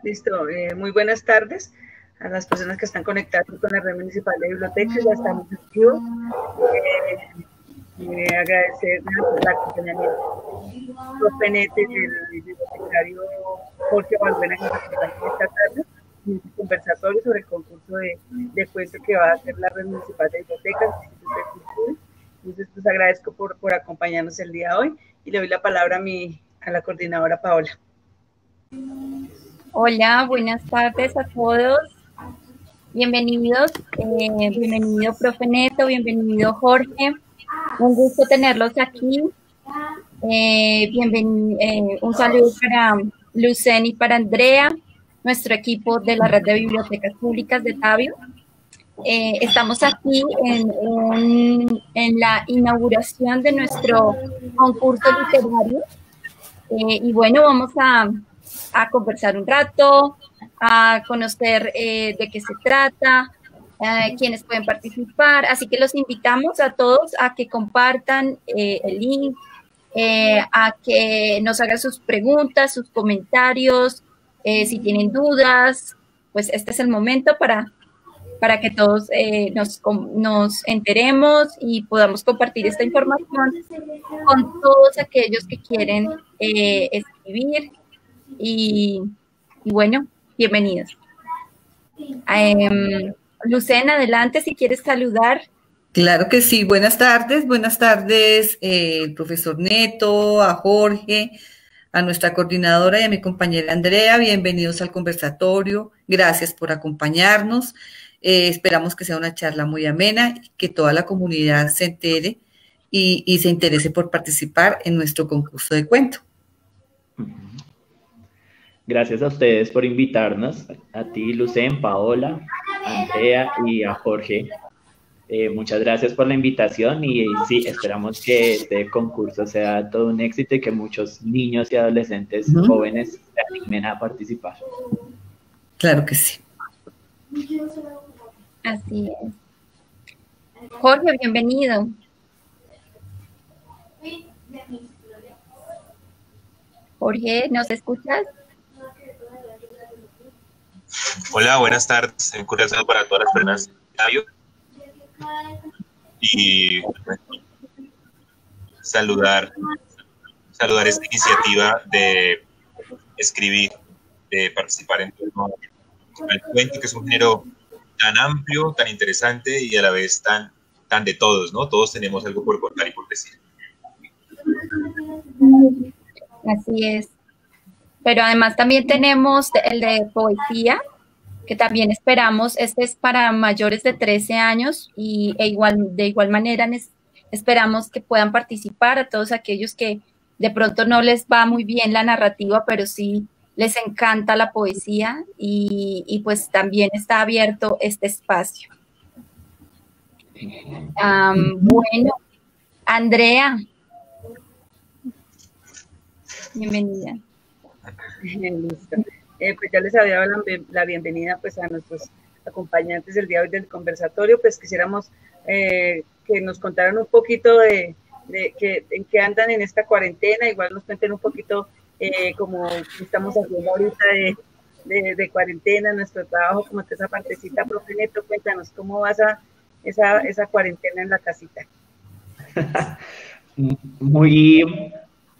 Listo, muy buenas tardes a las personas que están conectadas con la red municipal de bibliotecas, ya estamos activos. Agradecer el acompañamiento del bibliotecario Jorge Balbuena, que nos acompaña esta tarde en este conversatorio sobre el concurso de cuento que va a hacer la red municipal de bibliotecas, Instituto de Cultura. Entonces, pues agradezco por acompañarnos el día de hoy y le doy la palabra a la coordinadora Paola. Hola, buenas tardes a todos. Bienvenidos, bienvenido profe Neto, bienvenido Jorge. Un gusto tenerlos aquí. Un saludo para Lucen y para Andrea, nuestro equipo de la Red de Bibliotecas Públicas de Tabio. Estamos aquí en la inauguración de nuestro concurso literario. Y bueno, vamos a conversar un rato, a conocer de qué se trata, quiénes pueden participar. Así que los invitamos a todos a que compartan el link, a que nos hagan sus preguntas, sus comentarios, si tienen dudas, pues este es el momento para que todos nos enteremos y podamos compartir esta información con todos aquellos que quieren escribir. Y bueno, bienvenidos. Lucen, adelante si quieres saludar. Claro que sí, buenas tardes, profesor Neto, a Jorge, a nuestra coordinadora y a mi compañera Andrea, bienvenidos al conversatorio, gracias por acompañarnos, esperamos que sea una charla muy amena, que toda la comunidad se entere y se interese por participar en nuestro concurso de cuento. Gracias a ustedes por invitarnos, a ti, Lucen, Paola, Andrea y a Jorge. Muchas gracias por la invitación y sí, esperamos que este concurso sea todo un éxito y que muchos niños y adolescentes jóvenes se animen a participar. Claro que sí. Así es. Jorge, bienvenido. Jorge, ¿nos escuchas? Hola, buenas tardes. Un curioso para todas las personas de Tabio. Y bueno, saludar esta iniciativa de escribir, de participar en torno al cuento, que es un género tan amplio, tan interesante y a la vez tan de todos, ¿no? Todos tenemos algo por contar y por decir. Así es. Pero además también tenemos el de poesía, que también esperamos. Este es para mayores de 13 años y de igual manera esperamos que puedan participar a todos aquellos que de pronto no les va muy bien la narrativa, pero sí les encanta la poesía y pues también está abierto este espacio. Bueno, Andrea, bienvenida. Listo. Pues ya les había dado la bienvenida pues a nuestros acompañantes del día de hoy del conversatorio. Pues quisiéramos que nos contaran un poquito en qué andan en esta cuarentena, igual nos cuenten un poquito como estamos haciendo ahorita de cuarentena, nuestro trabajo, como esa partecita. Profe Neto, cuéntanos cómo va esa cuarentena en la casita.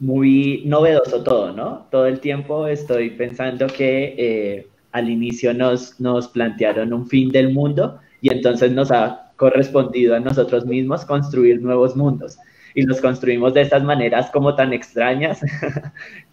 Muy novedoso todo, ¿no? Todo el tiempo estoy pensando que al inicio nos plantearon un fin del mundo y entonces nos ha correspondido a nosotros mismos construir nuevos mundos. Y los construimos de estas maneras como tan extrañas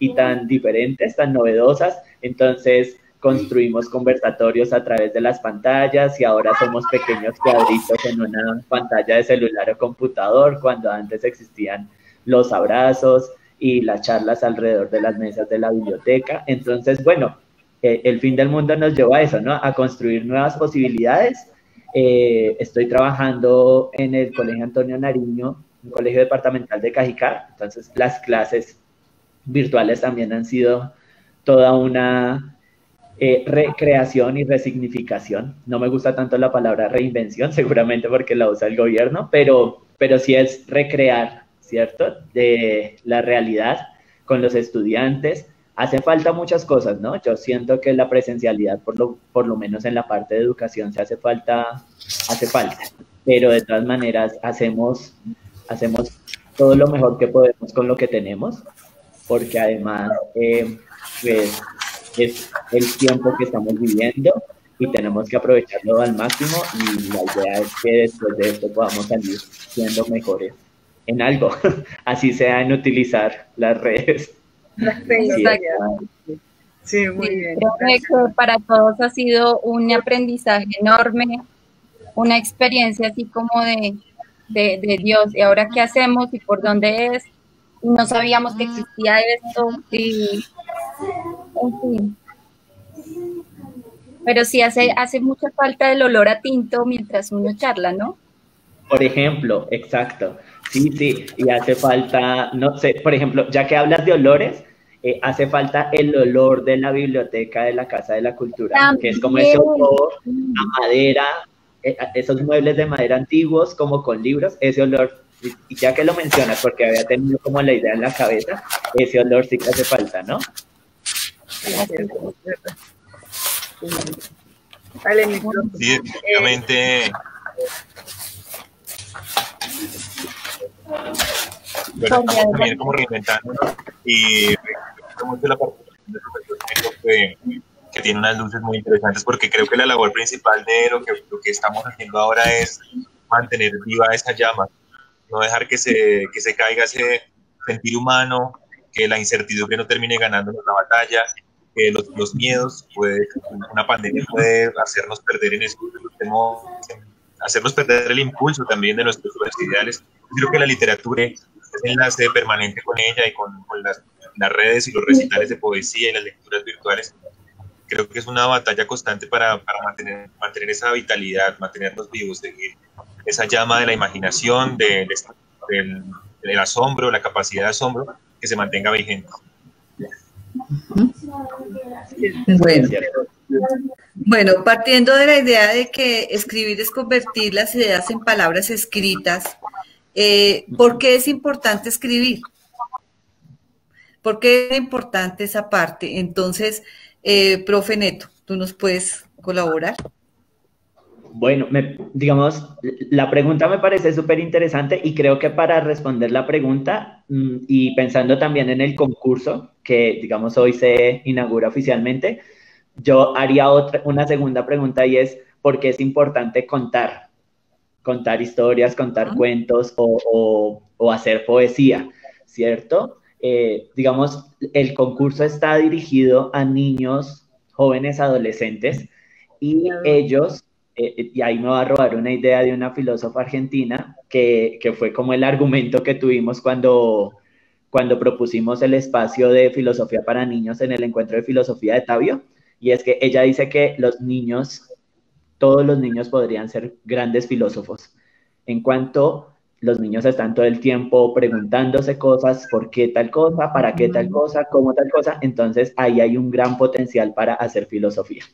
y tan diferentes, tan novedosas. Entonces construimos conversatorios a través de las pantallas y ahora somos pequeños cuadritos en una pantalla de celular o computador, cuando antes existían los abrazos y las charlas alrededor de las mesas de la biblioteca. Entonces, bueno, el fin del mundo nos llevó a eso, ¿no? A construir nuevas posibilidades. Estoy trabajando en el Colegio Antonio Nariño, un colegio departamental de Cajicá, entonces las clases virtuales también han sido toda una recreación y resignificación. No me gusta tanto la palabra reinvención, seguramente porque la usa el gobierno, pero sí es recrear, ¿cierto?, de la realidad con los estudiantes, Hace falta muchas cosas, ¿no? Yo siento que la presencialidad, por lo menos en la parte de educación, hace falta, pero de todas maneras hacemos todo lo mejor que podemos con lo que tenemos, porque además pues, es el tiempo que estamos viviendo y tenemos que aprovecharlo al máximo, y la idea es que después de esto podamos salir siendo mejores en algo, así sea en utilizar las redes. Sí, muy bien. Creo que para todos ha sido un aprendizaje enorme, una experiencia así como de Dios, ¿y ahora qué hacemos y por dónde es? No sabíamos que existía esto, y en fin. Pero sí hace mucha falta el olor a tinto mientras uno charla, ¿no? Por ejemplo, exacto. Sí, y hace falta, no sé, por ejemplo, ya que hablas de olores, hace falta el olor de la biblioteca de la Casa de la Cultura, también, que es como ese olor a madera, esos muebles de madera antiguos, como con libros, ese olor, y ya que lo mencionas, porque había tenido como la idea en la cabeza, ese olor sí que hace falta, ¿no? Sí, efectivamente. Bueno, estamos también como reinventando, y mucho la participación del profesor que tiene unas luces muy interesantes, porque creo que la labor principal de lo que estamos haciendo ahora es mantener viva esa llama, no dejar que se caiga ese sentir humano, que la incertidumbre no termine ganándonos la batalla, que los miedos, una pandemia puede hacernos perder en eso, hacernos perder el impulso también de nuestros ideales. Creo que la literatura es enlace permanente con ella y con las redes y los recitales de poesía y las lecturas virtuales. Creo que es una batalla constante para mantener esa vitalidad, mantenernos vivos, seguir esa llama de la imaginación, del asombro, la capacidad de asombro, que se mantenga vigente. Bueno, partiendo de la idea de que escribir es convertir las ideas en palabras escritas, ¿por qué es importante escribir? ¿Por qué es importante esa parte? Entonces, profe Neto, ¿tú nos puedes colaborar? Bueno, digamos, la pregunta me parece súper interesante, y creo que para responder la pregunta y pensando también en el concurso que, digamos, hoy se inaugura oficialmente, yo haría una segunda pregunta, y es ¿por qué es importante contar historias, contar cuentos o hacer poesía, ¿cierto? Digamos, el concurso está dirigido a niños, jóvenes, adolescentes, y ellos... y ahí me va a robar una idea de una filósofa argentina que fue como el argumento que tuvimos cuando propusimos el espacio de filosofía para niños en el encuentro de filosofía de Tabio, y es que ella dice que todos los niños podrían ser grandes filósofos, en cuanto los niños están todo el tiempo preguntándose cosas, ¿por qué tal cosa? ¿Para qué tal cosa? ¿Cómo tal cosa? Entonces ahí hay un gran potencial para hacer filosofía.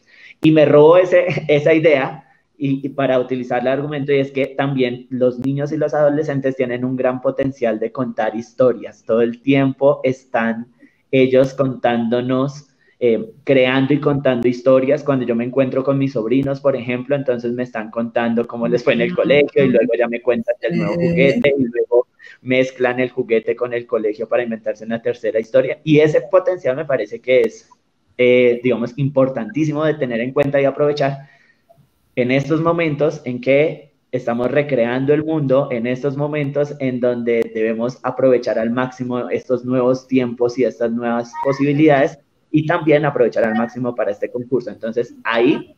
Y me robo esa idea y para utilizar el argumento, y es que también los niños y los adolescentes tienen un gran potencial de contar historias. Todo el tiempo están ellos contándonos, creando y contando historias. Cuando yo me encuentro con mis sobrinos, por ejemplo, entonces me están contando cómo les fue en el colegio, y luego ya me cuentan del nuevo juguete, y luego mezclan el juguete con el colegio para inventarse una tercera historia. Y ese potencial me parece que es, digamos, importantísimo de tener en cuenta y aprovechar en estos momentos en que estamos recreando el mundo, en estos momentos en donde debemos aprovechar al máximo estos nuevos tiempos y estas nuevas posibilidades, y también aprovechar al máximo para este concurso. Entonces, ahí,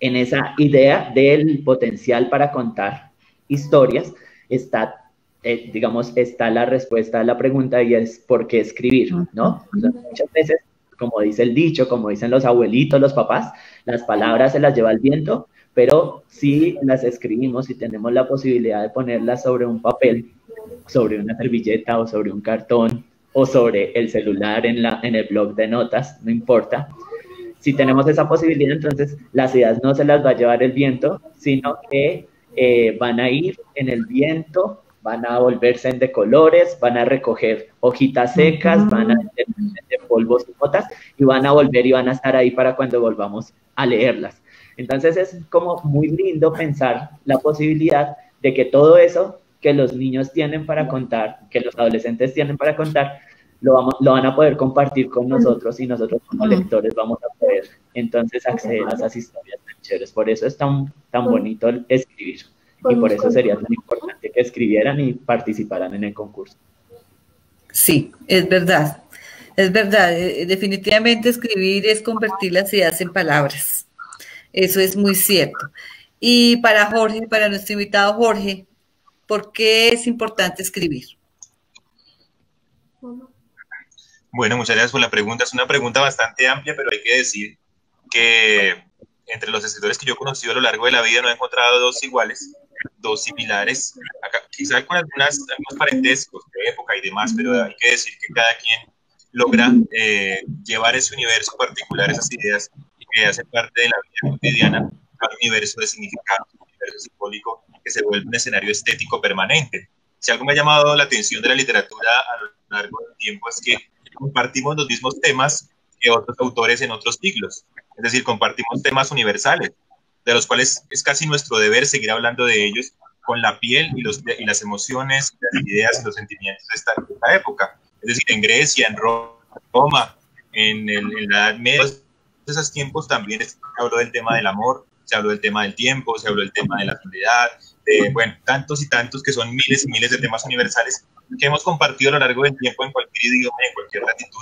en esa idea del potencial para contar historias, está, digamos, está la respuesta a la pregunta, y es ¿por qué escribir? ¿No? O sea, muchas veces, como dice el dicho, como dicen los abuelitos, los papás, las palabras se las lleva el viento, pero si las escribimos y tenemos la posibilidad de ponerlas sobre un papel, sobre una servilleta o sobre un cartón o sobre el celular en el blog de notas, no importa. Si tenemos esa posibilidad, entonces las ideas no se las va a llevar el viento, sino que van a ir en el viento, van a volverse de colores, van a recoger hojitas secas, van a tener polvos y notas, y van a volver y van a estar ahí para cuando volvamos a leerlas. Entonces es como muy lindo pensar la posibilidad de que todo eso que los niños tienen para contar, que los adolescentes tienen para contar, lo van a poder compartir con nosotros, y nosotros como lectores vamos a poder entonces acceder a esas historias tan chéveres. Por eso es tan bonito escribir, y por eso sería tan importante que escribieran y participaran en el concurso. Sí, es verdad, definitivamente escribir es convertir las ideas en palabras, eso es muy cierto. Y para Jorge, para nuestro invitado Jorge, ¿por qué es importante escribir? Bueno, muchas gracias por la pregunta. Es una pregunta bastante amplia, pero hay que decir que entre los escritores que yo he conocido a lo largo de la vida no he encontrado dos iguales, dos similares, quizá con algunos parentescos de época y demás, pero hay que decir que cada quien logra llevar ese universo particular, esas ideas que hacen parte de la vida cotidiana, a un universo de significado, un universo simbólico que se vuelve un escenario estético permanente. Si algo me ha llamado la atención de la literatura a lo largo del tiempo es que compartimos los mismos temas que otros autores en otros siglos, es decir, compartimos temas universales, de los cuales es casi nuestro deber seguir hablando de ellos con la piel y las emociones, las ideas y los sentimientos de esta época. Es decir, en Grecia, en Roma, en la Edad Media, en esos tiempos también se habló del tema del amor, se habló del tema del tiempo, se habló del tema de la soledad, bueno, tantos y tantos que son miles y miles de temas universales que hemos compartido a lo largo del tiempo en cualquier idioma y en cualquier latitud,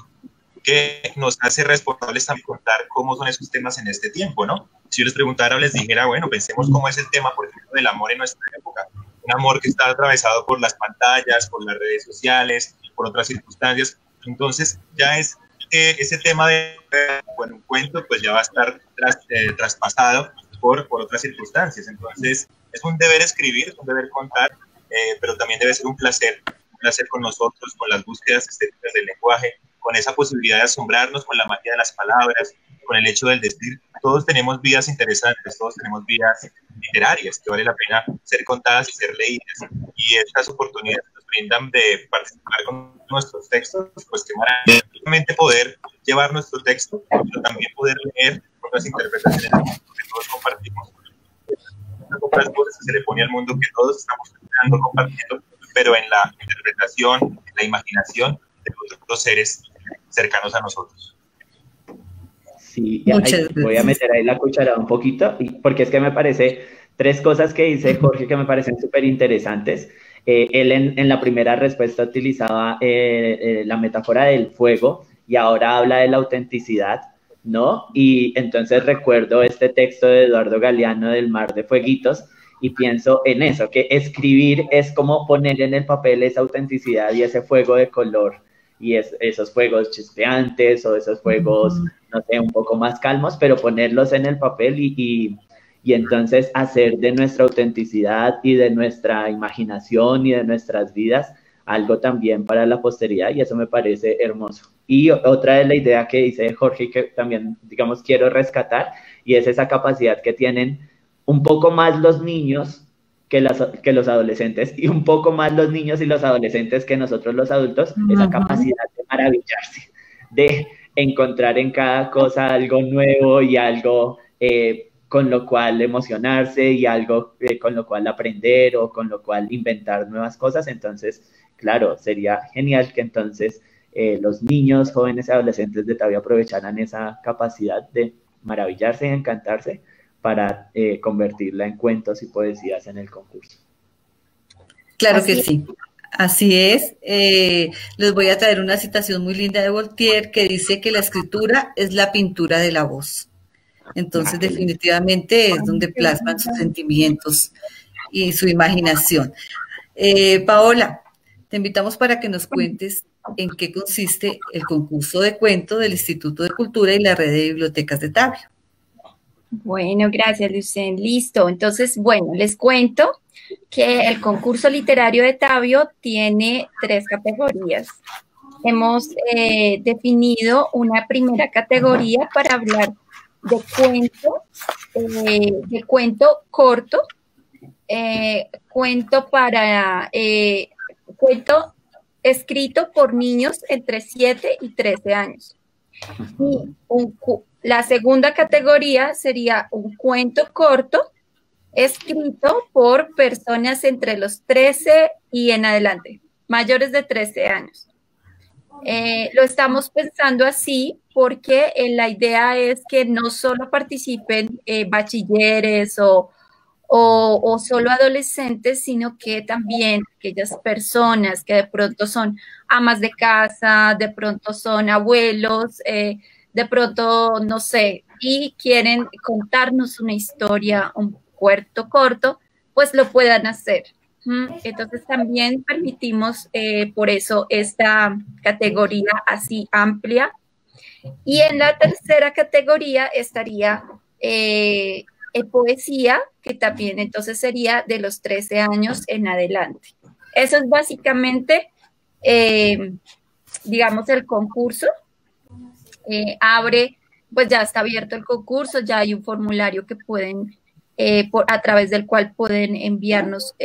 que nos hace responsables también contar cómo son esos temas en este tiempo, ¿no? Si yo les preguntara o les dijera, bueno, pensemos cómo es el tema, por ejemplo, del amor en nuestra época, un amor que está atravesado por las pantallas, por las redes sociales, por otras circunstancias, entonces ya es ese tema de bueno, un cuento, pues ya va a estar traspasado por otras circunstancias. Entonces es un deber escribir, es un deber contar, pero también debe ser un placer con nosotros, con las búsquedas estéticas del lenguaje, con esa posibilidad de asombrarnos con la magia de las palabras, con el hecho del decir. Todos tenemos vidas interesantes, todos tenemos vidas literarias que vale la pena ser contadas y ser leídas, y estas oportunidades nos brindan de participar con nuestros textos, pues que maravillosamente poder llevar nuestro texto, pero también poder leer otras interpretaciones que todos compartimos, otras cosas que se le pone al mundo que todos estamos compartiendo, pero en la interpretación, en la imaginación de otros seres cercanos a nosotros. Sí, voy a meter ahí la cucharada un poquito, porque es que me parece 3 cosas que dice Jorge que me parecen súper interesantes. Él en la primera respuesta utilizaba la metáfora del fuego, y ahora habla de la autenticidad, ¿no? Y entonces recuerdo este texto de Eduardo Galeano del Mar de Fueguitos, y pienso en eso, que escribir es como poner en el papel esa autenticidad y ese fuego de color, y esos fuegos chispeantes o esos fuegos, no sé, un poco más calmos, pero ponerlos en el papel y entonces hacer de nuestra autenticidad y de nuestra imaginación y de nuestras vidas algo también para la posteridad, y eso me parece hermoso. Y otra de la idea que dice Jorge, que también, digamos, quiero rescatar, y es esa capacidad que tienen un poco más los niños que los adolescentes, y un poco más los niños y los adolescentes que nosotros los adultos, esa capacidad de maravillarse, de encontrar en cada cosa algo nuevo y algo con lo cual emocionarse, y algo con lo cual aprender o con lo cual inventar nuevas cosas. Entonces, claro, sería genial que entonces los niños, jóvenes y adolescentes de Tabio aprovecharan esa capacidad de maravillarse y encantarse para convertirla en cuentos y poesías en el concurso. Claro que sí, así es. Les voy a traer una citación muy linda de Voltaire que dice que la escritura es la pintura de la voz. Entonces, definitivamente es donde plasman sus sentimientos y su imaginación. Paola, te invitamos para que nos cuentes en qué consiste el concurso de cuento del Instituto de Cultura y la Red de Bibliotecas de Tabio. Bueno, gracias, Lucen. Listo. Entonces, bueno, les cuento que el concurso literario de Tabio tiene 3 categorías. Hemos definido una primera categoría para hablar de cuento corto, cuento escrito por niños entre 7 y 13 años. Y la segunda categoría sería un cuento corto escrito por personas entre los 13 y en adelante, mayores de 13 años. Lo estamos pensando así porque la idea es que no solo participen bachilleres o solo adolescentes, sino que también aquellas personas que de pronto son amas de casa, de pronto son abuelos, de pronto, no sé, y quieren contarnos una historia, un cuento corto, pues lo puedan hacer. Entonces también permitimos por eso esta categoría así amplia. Y en la tercera categoría estaría poesía, que también entonces sería de los 13 años en adelante. Eso es básicamente, digamos, el concurso. Pues ya está abierto el concurso, ya hay un formulario que pueden, a través del cual pueden enviarnos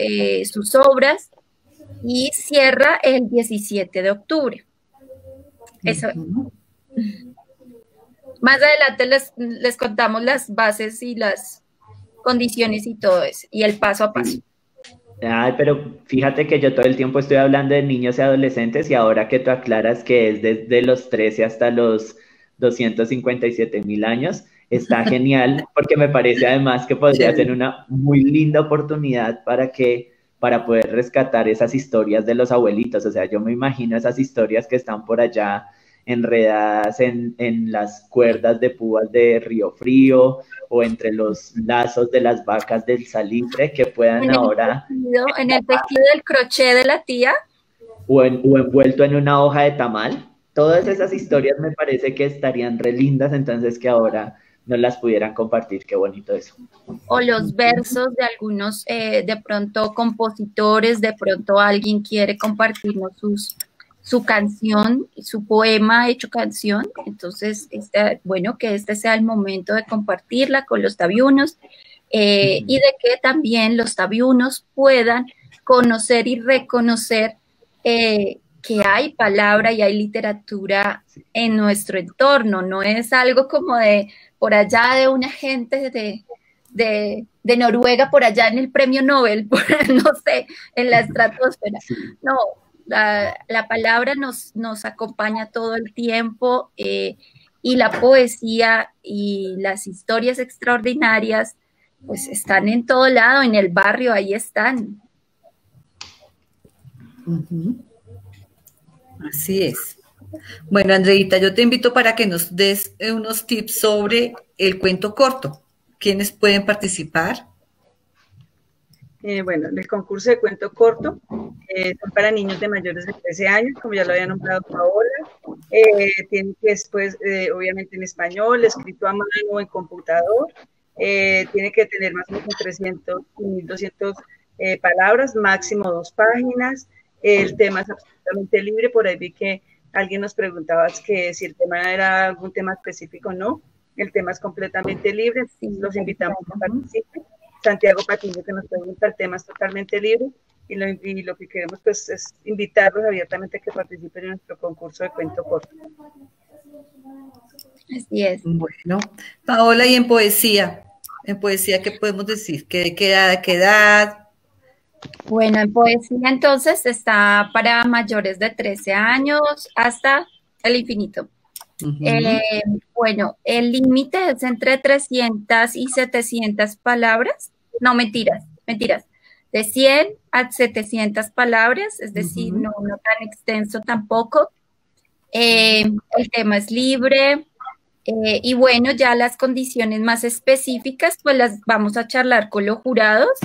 sus obras y cierra el 17 de octubre. Eso. Más adelante les contamos las bases y las condiciones y todo eso, y el paso a paso. Ay, pero fíjate que yo todo el tiempo estoy hablando de niños y adolescentes y ahora que tú aclaras que es desde los 13 hasta los 257.000 años, está genial porque me parece además que podría ser una muy linda oportunidad para poder rescatar esas historias de los abuelitos. O sea, yo me imagino esas historias que están por allá enredadas en las cuerdas de púas de Río Frío o entre los lazos de las vacas del salitre que puedan en el tejido del crochet de la tía. O envuelto en una hoja de tamal. Todas esas historias me parece que estarían re lindas, entonces que ahora nos las pudieran compartir. Qué bonito eso. O los versos de algunos, de pronto compositores, de pronto alguien quiere compartirnos su canción, su poema hecho canción. Entonces, bueno, que este sea el momento de compartirla con los tabiunos y de que también los tabiunos puedan conocer y reconocer que hay palabra y hay literatura en nuestro entorno. No es algo como de por allá de una gente de Noruega, por allá en el premio Nobel, no sé, en la estratosfera. No, la palabra nos acompaña todo el tiempo y la poesía y las historias extraordinarias pues están en todo lado, en el barrio, ahí están. Así es. Bueno, Andreita, yo te invito para que nos des unos tips sobre el cuento corto. ¿Quiénes pueden participar? Bueno, el concurso de cuento corto son para niños de mayores de 13 años, como ya lo había nombrado Paola. Tiene que después, obviamente en español, escrito a mano o en computador. Tiene que tener más o menos 300 y 1200 palabras, máximo 2 páginas. El tema es absolutamente libre. Por ahí vi que alguien nos preguntaba que si el tema era algún tema específico o no. El tema es completamente libre. Los invitamos a participar. Santiago Patiño que nos pregunta, el tema es totalmente libre y lo que queremos pues es invitarlos abiertamente a que participen en nuestro concurso de cuento corto. Así es. Bueno, Paola, y en poesía ¿qué podemos decir? ¿Qué edad? Bueno, en poesía entonces está para mayores de 13 años hasta el infinito. Bueno, el límite es entre 300 y 700 palabras. No, mentiras. De 100 a 700 palabras, es decir, no tan extenso tampoco. El tema es libre. Y bueno, ya las condiciones más específicas, pues las vamos a charlar con los jurados.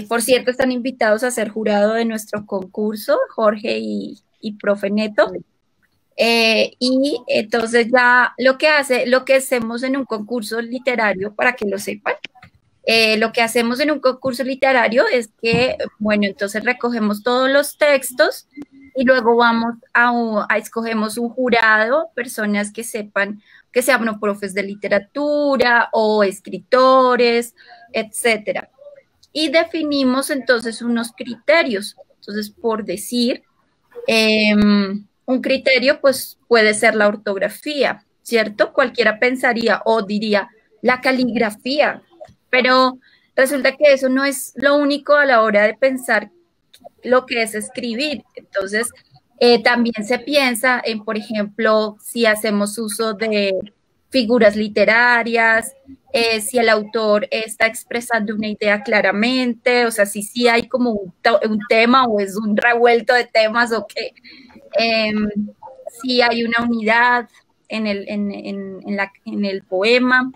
Por cierto, están invitados a ser jurado de nuestro concurso, Jorge y profe Neto. Y entonces ya lo que hacemos en un concurso literario, para que lo sepan, lo que hacemos en un concurso literario es que, bueno, entonces recogemos todos los textos y luego vamos escogemos un jurado, personas que sepan, que sean profes de literatura o escritores, etcétera. Y definimos entonces unos criterios. Entonces, por decir, un criterio pues puede ser la ortografía. ¿cierto? Cualquiera pensaría o diría la caligrafía, pero resulta que eso no es lo único a la hora de pensar lo que es escribir. Entonces, también se piensa en, por ejemplo, si hacemos uso de figuras literarias, si el autor está expresando una idea claramente, o sea, si sí hay como un tema o es un revuelto de temas o que si hay una unidad en el poema.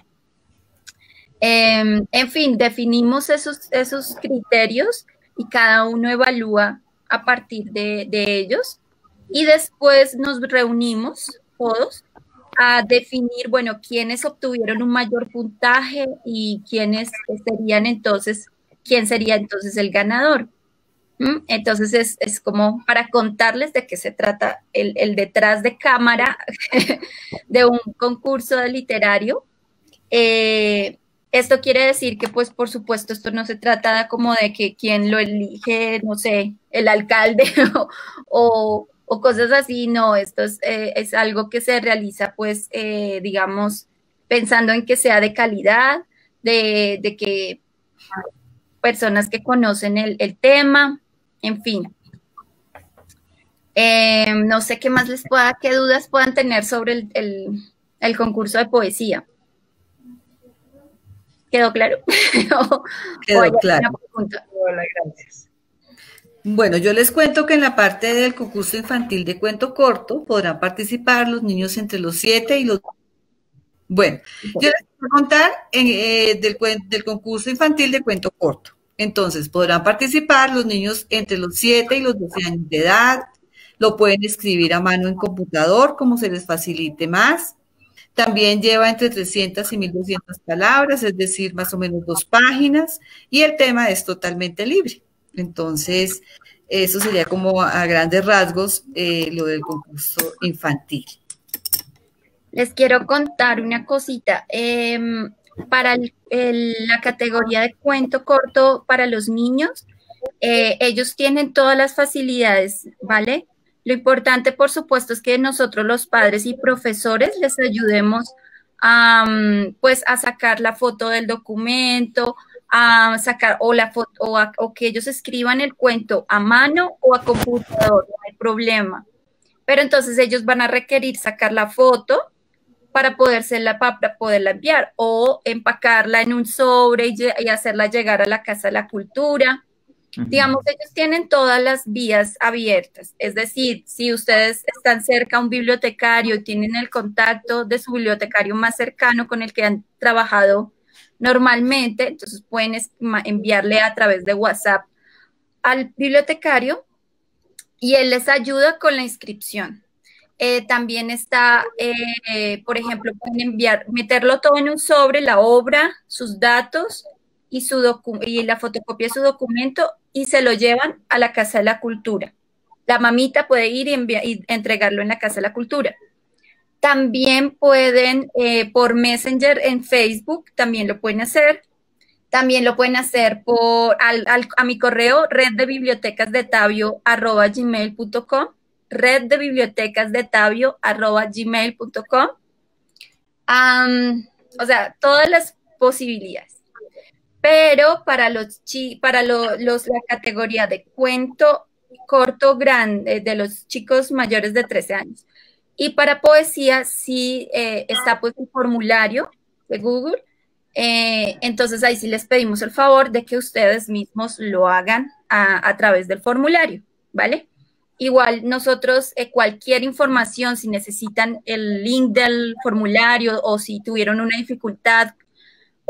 En fin, definimos esos criterios y cada uno evalúa a partir de ellos y después nos reunimos todos a definir, bueno, quiénes obtuvieron un mayor puntaje y quién sería entonces el ganador. Entonces es como para contarles de qué se trata el detrás de cámara de un concurso de literario. Esto quiere decir que, pues, por supuesto, esto no se trata como de que quien lo elige, no sé, el alcalde o cosas así, no, esto es algo que se realiza, pues, digamos, pensando en que sea de calidad, de que personas que conocen el tema, en fin. No sé qué más qué dudas puedan tener sobre el concurso de poesía. ¿Quedó claro? Quedó claro. Hola, gracias. Bueno, yo les cuento que en la parte del concurso infantil de cuento corto podrán participar los niños entre los 7 y los... Bueno, yo les voy a contar del concurso infantil de cuento corto. Entonces, podrán participar los niños entre los 7 y los 12 años de edad. Lo pueden escribir a mano en computador, como se les facilite más. También lleva entre 300 y 1200 palabras, es decir, más o menos 2 páginas, y el tema es totalmente libre. Entonces, eso sería como a grandes rasgos lo del concurso infantil. Les quiero contar una cosita. Para la categoría de cuento corto para los niños, ellos tienen todas las facilidades, ¿vale? Lo importante, por supuesto, es que nosotros los padres y profesores les ayudemos pues a sacar la foto del documento, a sacar o la foto o que ellos escriban el cuento a mano o a computador, no hay problema. Pero entonces ellos van a requerir sacar la foto para poderla enviar o empacarla en un sobre y hacerla llegar a la Casa de la Cultura. Digamos, ellos tienen todas las vías abiertas, es decir, si ustedes están cerca a un bibliotecario y tienen el contacto de su bibliotecario más cercano con el que han trabajado normalmente, entonces pueden enviarle a través de WhatsApp al bibliotecario y él les ayuda con la inscripción. También está, por ejemplo, pueden meterlo todo en un sobre, la obra, sus datos y la fotocopia de su documento y se lo llevan a la Casa de la Cultura. La mamita puede ir y entregarlo en la Casa de la Cultura. También pueden, por Messenger en Facebook, también lo pueden hacer. También lo pueden hacer a mi correo reddebibliotecasdetabio@gmail.com, reddebibliotecasdetabio@gmail.com. O sea, todas las posibilidades. Pero para la categoría de cuento corto grande de los chicos mayores de 13 años. Y para poesía sí está pues el formulario de Google. Entonces ahí sí les pedimos el favor de que ustedes mismos lo hagan a través del formulario, ¿vale? Igual nosotros cualquier información, si necesitan el link del formulario o si tuvieron una dificultad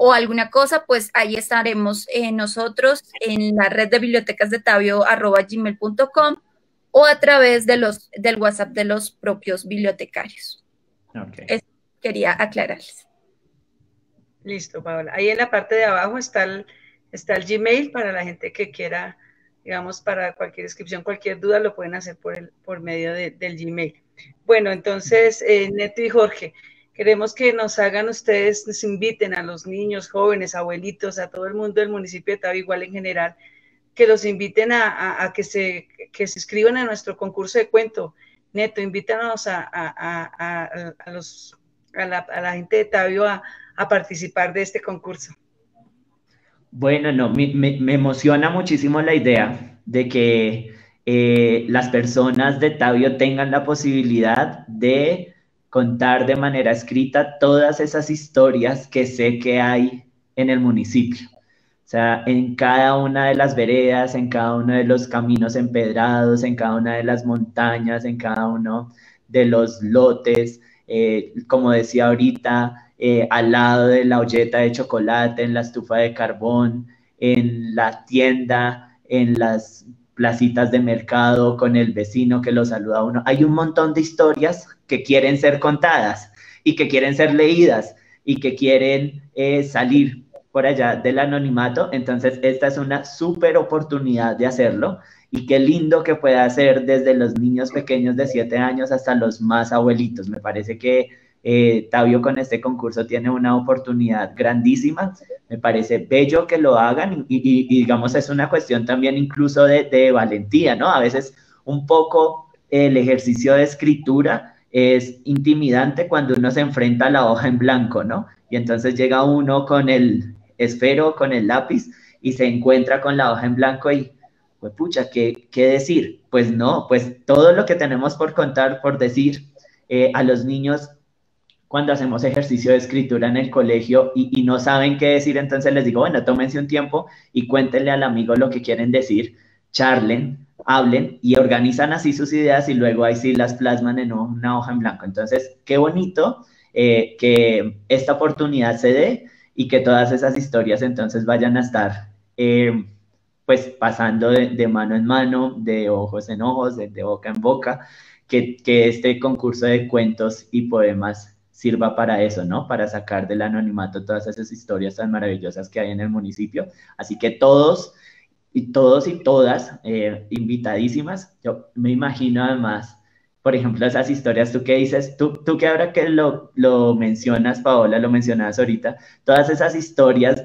o alguna cosa, pues ahí estaremos nosotros en la red de bibliotecas de tabio@gmail.com o a través del WhatsApp de los propios bibliotecarios. Okay. Eso quería aclararles. Listo, Paola. Ahí en la parte de abajo está el Gmail para la gente que quiera, digamos, para cualquier inscripción, cualquier duda, lo pueden hacer por medio del Gmail. Bueno, entonces, Neto y Jorge, queremos que nos hagan ustedes, nos inviten a los niños, jóvenes, abuelitos, a todo el mundo del municipio de Tabio, igual en general, que los inviten a que se inscriban a nuestro concurso de cuento. Neto, invítanos a a la gente de Tabio a participar de este concurso? Bueno, no, me emociona muchísimo la idea de que las personas de Tabio tengan la posibilidad de contar de manera escrita todas esas historias que sé que hay en el municipio. O sea, en cada una de las veredas, en cada uno de los caminos empedrados, en cada una de las montañas, en cada uno de los lotes, como decía ahorita, al lado de la olleta de chocolate, en la estufa de carbón, en la tienda, en las placitas de mercado, con el vecino que lo saluda a uno. Hay un montón de historias que quieren ser contadas y que quieren ser leídas y que quieren salir por allá del anonimato. Entonces, esta es una súper oportunidad de hacerlo. Y qué lindo que pueda hacer desde los niños pequeños de 7 años hasta los más abuelitos. Me parece que Tabio con este concurso tiene una oportunidad grandísima. Me parece bello que lo hagan y digamos, es una cuestión también incluso de valentía, ¿no? A veces un poco el ejercicio de escritura es intimidante cuando uno se enfrenta a la hoja en blanco, ¿no? Y entonces llega uno con el esfero, con el lápiz y se encuentra con la hoja en blanco y, pues pucha, ¿qué decir? Pues no, pues todo lo que tenemos por contar, por decir a los niños cuando hacemos ejercicio de escritura en el colegio y no saben qué decir, entonces les digo, bueno, tómense un tiempo y cuéntenle al amigo lo que quieren decir, charlen, hablen y organizan así sus ideas y luego ahí sí las plasman en una hoja en blanco. Entonces, qué bonito que esta oportunidad se dé y que todas esas historias entonces vayan a estar pues pasando de mano en mano, de ojos en ojos, de boca en boca, que este concurso de cuentos y poemas sirva para eso, ¿no? Para sacar del anonimato todas esas historias tan maravillosas que hay en el municipio. Así que todos y todas invitadísimas. Yo me imagino además, por ejemplo, esas historias, tú que dices, tú que ahora que lo mencionas, Paola, lo mencionabas ahorita, todas esas historias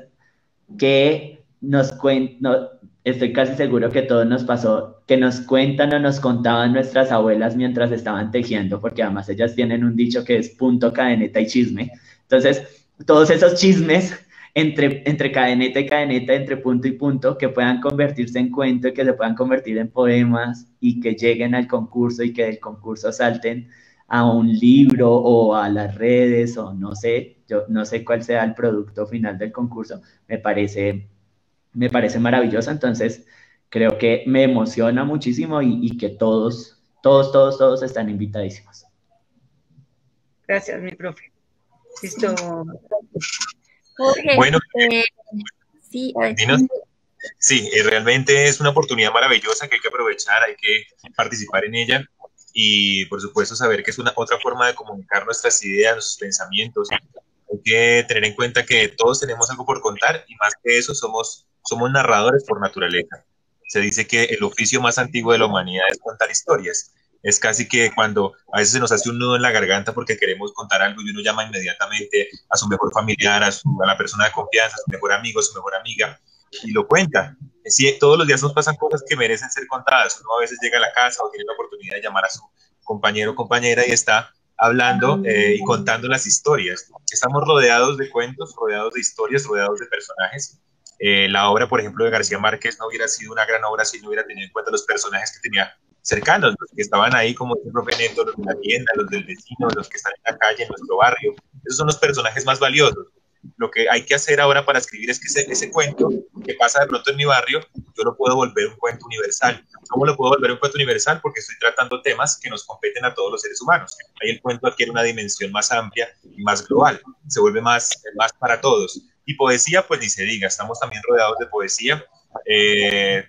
que nos cuentan, no, estoy casi seguro que todo nos pasó, que nos cuentan o nos contaban nuestras abuelas mientras estaban tejiendo, porque además ellas tienen un dicho que es punto, cadeneta y chisme. Entonces, todos esos chismes entre cadeneta y cadeneta, entre punto y punto, que puedan convertirse en cuento y que se puedan convertir en poemas y que lleguen al concurso y que del concurso salten a un libro o a las redes o no sé, yo no sé cuál sea el producto final del concurso, me parece maravilloso. Entonces creo que me emociona muchísimo y que todos están invitadísimos. Gracias, mi profe. Listo. Jorge, bueno, sí, sí, realmente es una oportunidad maravillosa que hay que aprovechar, hay que participar en ella y por supuesto saber que es otra forma de comunicar nuestras ideas, nuestros pensamientos. Hay que tener en cuenta que todos tenemos algo por contar y más que eso somos narradores por naturaleza. Se dice que el oficio más antiguo de la humanidad es contar historias. Es casi que cuando a veces se nos hace un nudo en la garganta porque queremos contar algo y uno llama inmediatamente a su mejor familiar, a la persona de confianza, a su mejor amigo, a su mejor amiga y lo cuenta. Sí, todos los días nos pasan cosas que merecen ser contadas. Uno a veces llega a la casa o tiene la oportunidad de llamar a su compañero o compañera y está hablando y contando las historias. Estamos rodeados de cuentos, rodeados de historias, rodeados de personajes. La obra, por ejemplo, de García Márquez no hubiera sido una gran obra si no hubiera tenido en cuenta los personajes que tenía cercanos, los que estaban ahí, como el profe Neto, los de la tienda, los del vecino, los que están en la calle, en nuestro barrio. Esos son los personajes más valiosos. Lo que hay que hacer ahora para escribir es que ese cuento que pasa de pronto en mi barrio, yo lo puedo volver un cuento universal. ¿Cómo lo puedo volver un cuento universal? Porque estoy tratando temas que nos competen a todos los seres humanos. Ahí el cuento adquiere una dimensión más amplia y más global. Se vuelve más para todos. Y poesía, pues ni se diga, estamos también rodeados de poesía.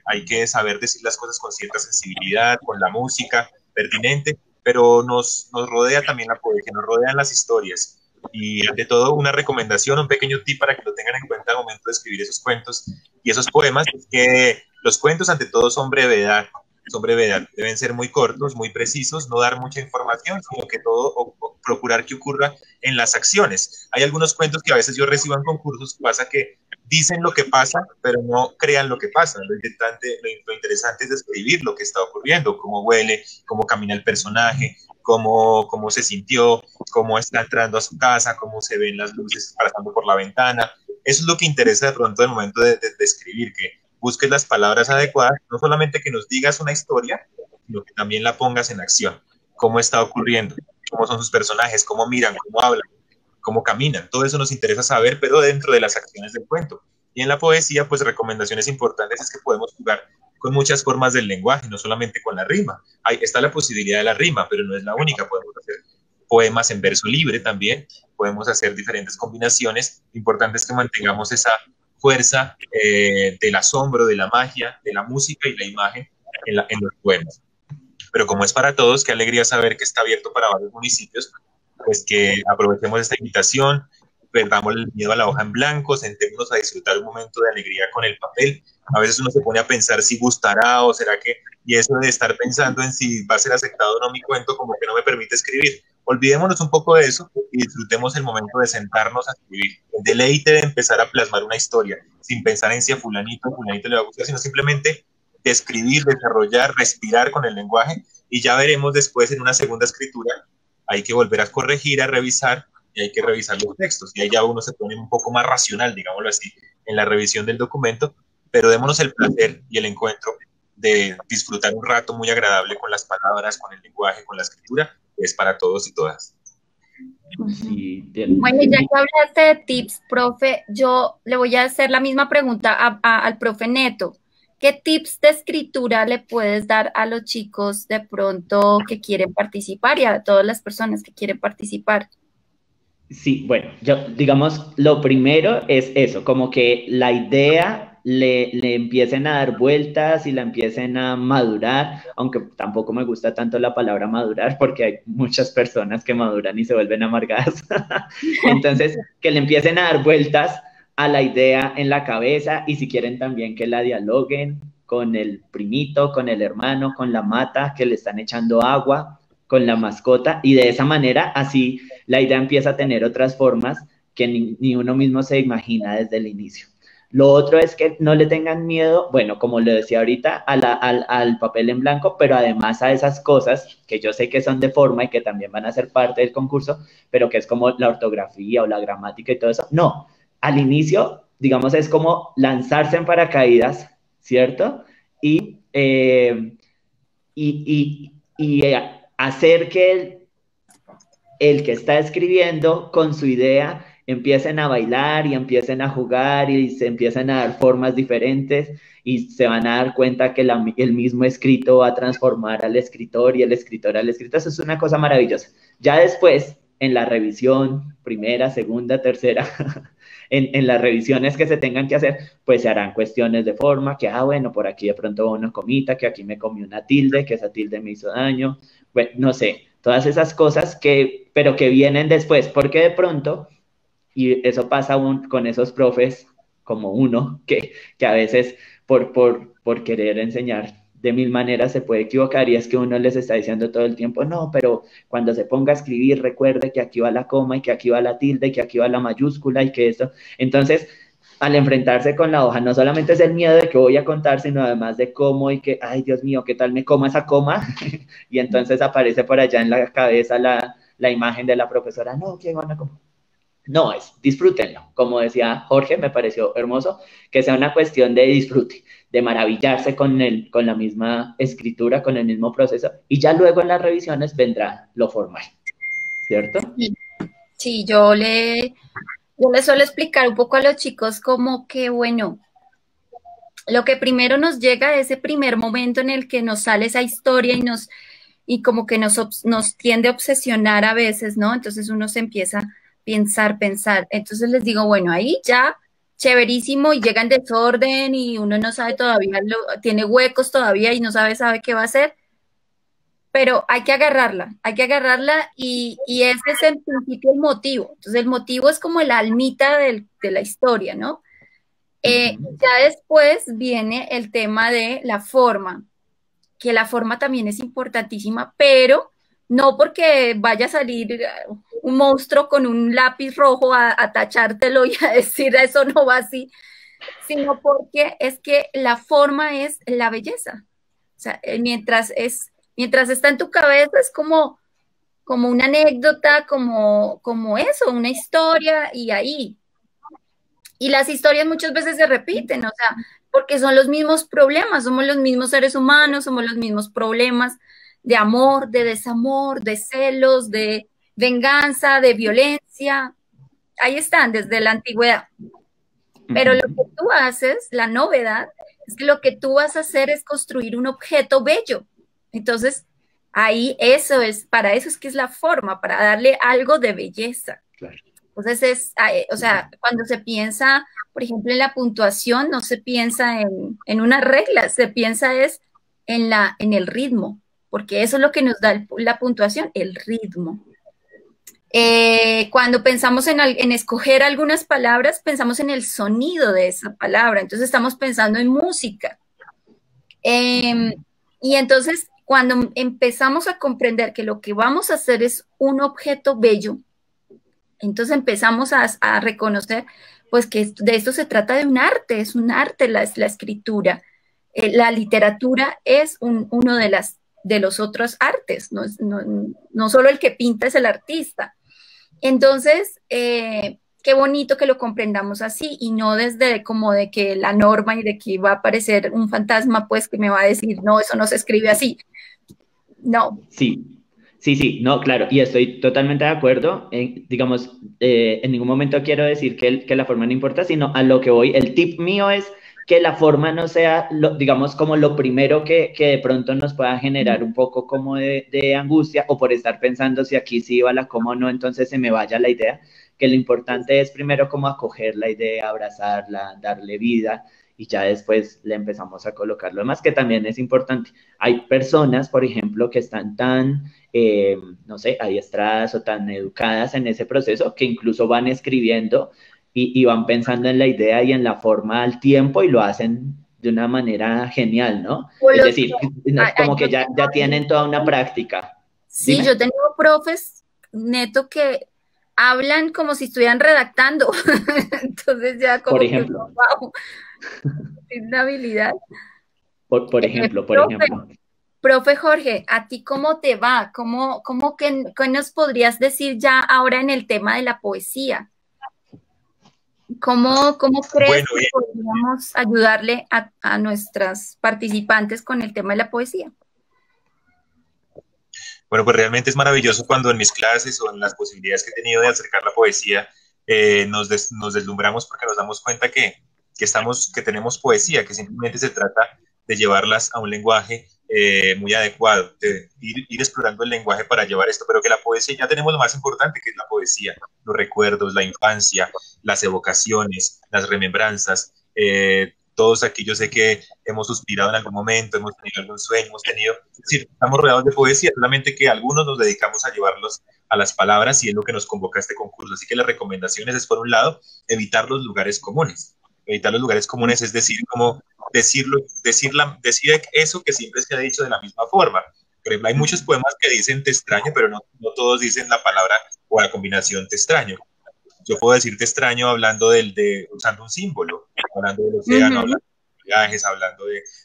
Hay que saber decir las cosas con cierta sensibilidad, con la música pertinente, pero nos rodea también la poesía, nos rodean las historias. Y ante todo una recomendación, un pequeño tip para que lo tengan en cuenta al momento de escribir esos cuentos y esos poemas, es que los cuentos ante todo son brevedad, deben ser muy cortos, muy precisos, no dar mucha información, sino que todo o procurar que ocurra en las acciones. Hay algunos cuentos que a veces yo recibo en concursos, pasa que dicen lo que pasa, pero no crean lo que pasa. Lo interesante es describir lo que está ocurriendo, cómo huele, cómo camina el personaje, cómo se sintió, cómo está entrando a su casa, cómo se ven las luces pasando por la ventana. Eso es lo que interesa de pronto en el momento de escribir, que busques las palabras adecuadas, no solamente que nos digas una historia, sino que también la pongas en acción. Cómo está ocurriendo, cómo son sus personajes, cómo miran, cómo hablan, cómo caminan. Todo eso nos interesa saber, pero dentro de las acciones del cuento. Y en la poesía, pues recomendaciones importantes es que podemos jugar con muchas formas del lenguaje, no solamente con la rima. Ahí está la posibilidad de la rima, pero no es la única. Podemos hacer poemas en verso libre también, podemos hacer diferentes combinaciones. Importante es que mantengamos esa fuerza del asombro, de la magia, de la música y la imagen en los poemas. Pero como es para todos, qué alegría saber que está abierto para varios municipios, pues que aprovechemos esta invitación, perdamos el miedo a la hoja en blanco, sentémonos a disfrutar un momento de alegría con el papel. A veces uno se pone a pensar si gustará o será que, y eso de estar pensando en si va a ser aceptado o no mi cuento, como que no me permite escribir. Olvidémonos un poco de eso y disfrutemos el momento de sentarnos a escribir. El deleite de empezar a plasmar una historia, sin pensar en si a fulanito o fulanito le va a gustar, sino simplemente de escribir, desarrollar, respirar con el lenguaje, y ya veremos después en una segunda escritura. Hay que volver a corregir, a revisar, y hay que revisar los textos, y ahí ya uno se pone un poco más racional, digámoslo así, en la revisión del documento, pero démonos el placer y el encuentro de disfrutar un rato muy agradable con las palabras, con el lenguaje, con la escritura, que es para todos y todas. Sí, bueno, ya que hablaste de tips, profe, yo le voy a hacer la misma pregunta al profe Neto. ¿Qué tips de escritura le puedes dar a los chicos de pronto que quieren participar y a todas las personas que quieren participar? Sí, bueno, yo, digamos, lo primero es eso, como que la idea le empiecen a dar vueltas y la empiecen a madurar, aunque tampoco me gusta tanto la palabra madurar porque hay muchas personas que maduran y se vuelven amargadas. Entonces, que le empiecen a dar vueltas a la idea en la cabeza, y si quieren también que la dialoguen con el primito, con el hermano, con la mata que le están echando agua, con la mascota, y de esa manera así la idea empieza a tener otras formas que ni uno mismo se imagina desde el inicio. Lo otro es que no le tengan miedo, bueno, como lo decía ahorita, al papel en blanco, pero además a esas cosas que yo sé que son de forma y que también van a ser parte del concurso, pero que es como la ortografía o la gramática y todo eso. No, al inicio, digamos, es como lanzarse en paracaídas, ¿cierto? Y hacer que el que está escribiendo con su idea empiecen a bailar y empiecen a jugar y se empiecen a dar formas diferentes, y se van a dar cuenta que el mismo escrito va a transformar al escritor y el escritor al escritor. Eso es una cosa maravillosa. Ya después, en la revisión, primera, segunda, tercera, en las revisiones que se tengan que hacer, pues se harán cuestiones de forma, que, bueno, por aquí de pronto va una comita, que aquí me comí una tilde, que esa tilde me hizo daño, bueno, no sé, todas esas cosas pero que vienen después, porque de pronto, y eso pasa aún con esos profes como uno, que a veces por querer enseñar de mil maneras se puede equivocar, y es que uno les está diciendo todo el tiempo, no, pero cuando se ponga a escribir recuerde que aquí va la coma y que aquí va la tilde y que aquí va la mayúscula y que esto. Entonces, al enfrentarse con la hoja, no solamente es el miedo de que voy a contar, sino además de cómo y que, ay, Dios mío, ¿qué tal me coma esa coma? Y entonces aparece por allá en la cabeza la imagen de la profesora, no, ¿qué van a comer? No, disfrútenlo. Como decía Jorge, me pareció hermoso que sea una cuestión de disfrute, de maravillarse con la misma escritura, con el mismo proceso, y ya luego en las revisiones vendrá lo formal, ¿cierto? Sí, yo le suelo explicar un poco a los chicos como que, bueno, lo que primero nos llega es ese primer momento en el que nos sale esa historia y como que nos tiende a obsesionar a veces, ¿no? Entonces uno se empieza a pensar. Entonces les digo, bueno, ahí ya, chéverísimo, y llega en desorden y uno no sabe todavía, tiene huecos todavía y no sabe qué va a hacer, pero hay que agarrarla y ese es en principio el motivo. Entonces el motivo es como el almita de la historia, ¿no? Ya después viene el tema de la forma, que la forma también es importantísima, pero no porque vaya a salir un monstruo con un lápiz rojo a tachártelo y a decir eso no va así, sino porque es que la forma es la belleza. O sea, mientras está en tu cabeza es como como una anécdota, como eso, una historia y ahí. Y las historias muchas veces se repiten, o sea, porque son los mismos problemas, somos los mismos seres humanos, somos los mismos problemas de amor, de desamor, de celos, de venganza, de violencia. Ahí están desde la antigüedad. Pero lo que tú haces, la novedad, es que lo que tú vas a hacer es construir un objeto bello. Entonces, ahí eso es, para eso es que es la forma, para darle algo de belleza. Claro. Entonces, o sea, cuando se piensa, por ejemplo, en la puntuación, no se piensa en una regla, se piensa es en el ritmo, porque eso es lo que nos da la puntuación, el ritmo. Cuando pensamos en escoger algunas palabras, pensamos en el sonido de esa palabra, entonces estamos pensando en música. Y entonces, cuando empezamos a comprender que lo que vamos a hacer es un objeto bello, entonces empezamos a reconocer pues que de esto se trata de un arte, es un arte la escritura. La literatura es uno de los otros artes, no solo el que pinta es el artista. Entonces, qué bonito que lo comprendamos así y no desde como de que la norma y de que va a aparecer un fantasma, pues que me va a decir, no, eso no se escribe así. No. Sí, no, claro, y estoy totalmente de acuerdo. Digamos, en ningún momento quiero decir que la forma no importa, sino a lo que voy. El tip mío es que la forma no sea, digamos, como lo primero que de pronto nos pueda generar un poco como de angustia o por estar pensando si aquí sí va la coma o no, entonces se me vaya la idea, que lo importante es primero como acoger la idea, abrazarla, darle vida y ya después le empezamos a colocar lo demás, que también es importante. Hay personas, por ejemplo, que están tan, no sé, adiestradas o tan educadas en ese proceso que incluso van escribiendo y van pensando en la idea y en la forma al tiempo y lo hacen de una manera genial, ¿no? Es decir, como que ya tienen toda una práctica. Sí, Dime. yo tengo profes, neto, que hablan como si estuvieran redactando. Entonces ya como por ejemplo. que, wow, es una habilidad. Por ejemplo. Profe Jorge, ¿a ti cómo te va? ¿Qué nos podrías decir ya ahora en el tema de la poesía? ¿Cómo crees que podríamos ayudarle a nuestras participantes con el tema de la poesía? Bueno, pues realmente es maravilloso cuando en mis clases o en las posibilidades que he tenido de acercar la poesía, nos deslumbramos porque nos damos cuenta que tenemos poesía, que simplemente se trata de llevarlas a un lenguaje muy adecuado, de ir explorando el lenguaje para llevar esto, pero que la poesía, ya tenemos lo más importante que es la poesía, los recuerdos, la infancia, las evocaciones, las remembranzas, todos aquí yo sé que hemos suspirado en algún momento, hemos tenido algún sueño, es decir, estamos rodeados de poesía, solamente que algunos nos dedicamos a llevarlos a las palabras y es lo que nos convoca a este concurso. Así que las recomendaciones es, por un lado, evitar los lugares comunes. Evitar los lugares comunes es decir, como decir eso que siempre se ha dicho de la misma forma. Por ejemplo, hay muchos poemas que dicen te extraño, pero no todos dicen la palabra o la combinación te extraño. Yo puedo decir te extraño hablando usando un símbolo, hablando del océano, hablando de viajes, hablando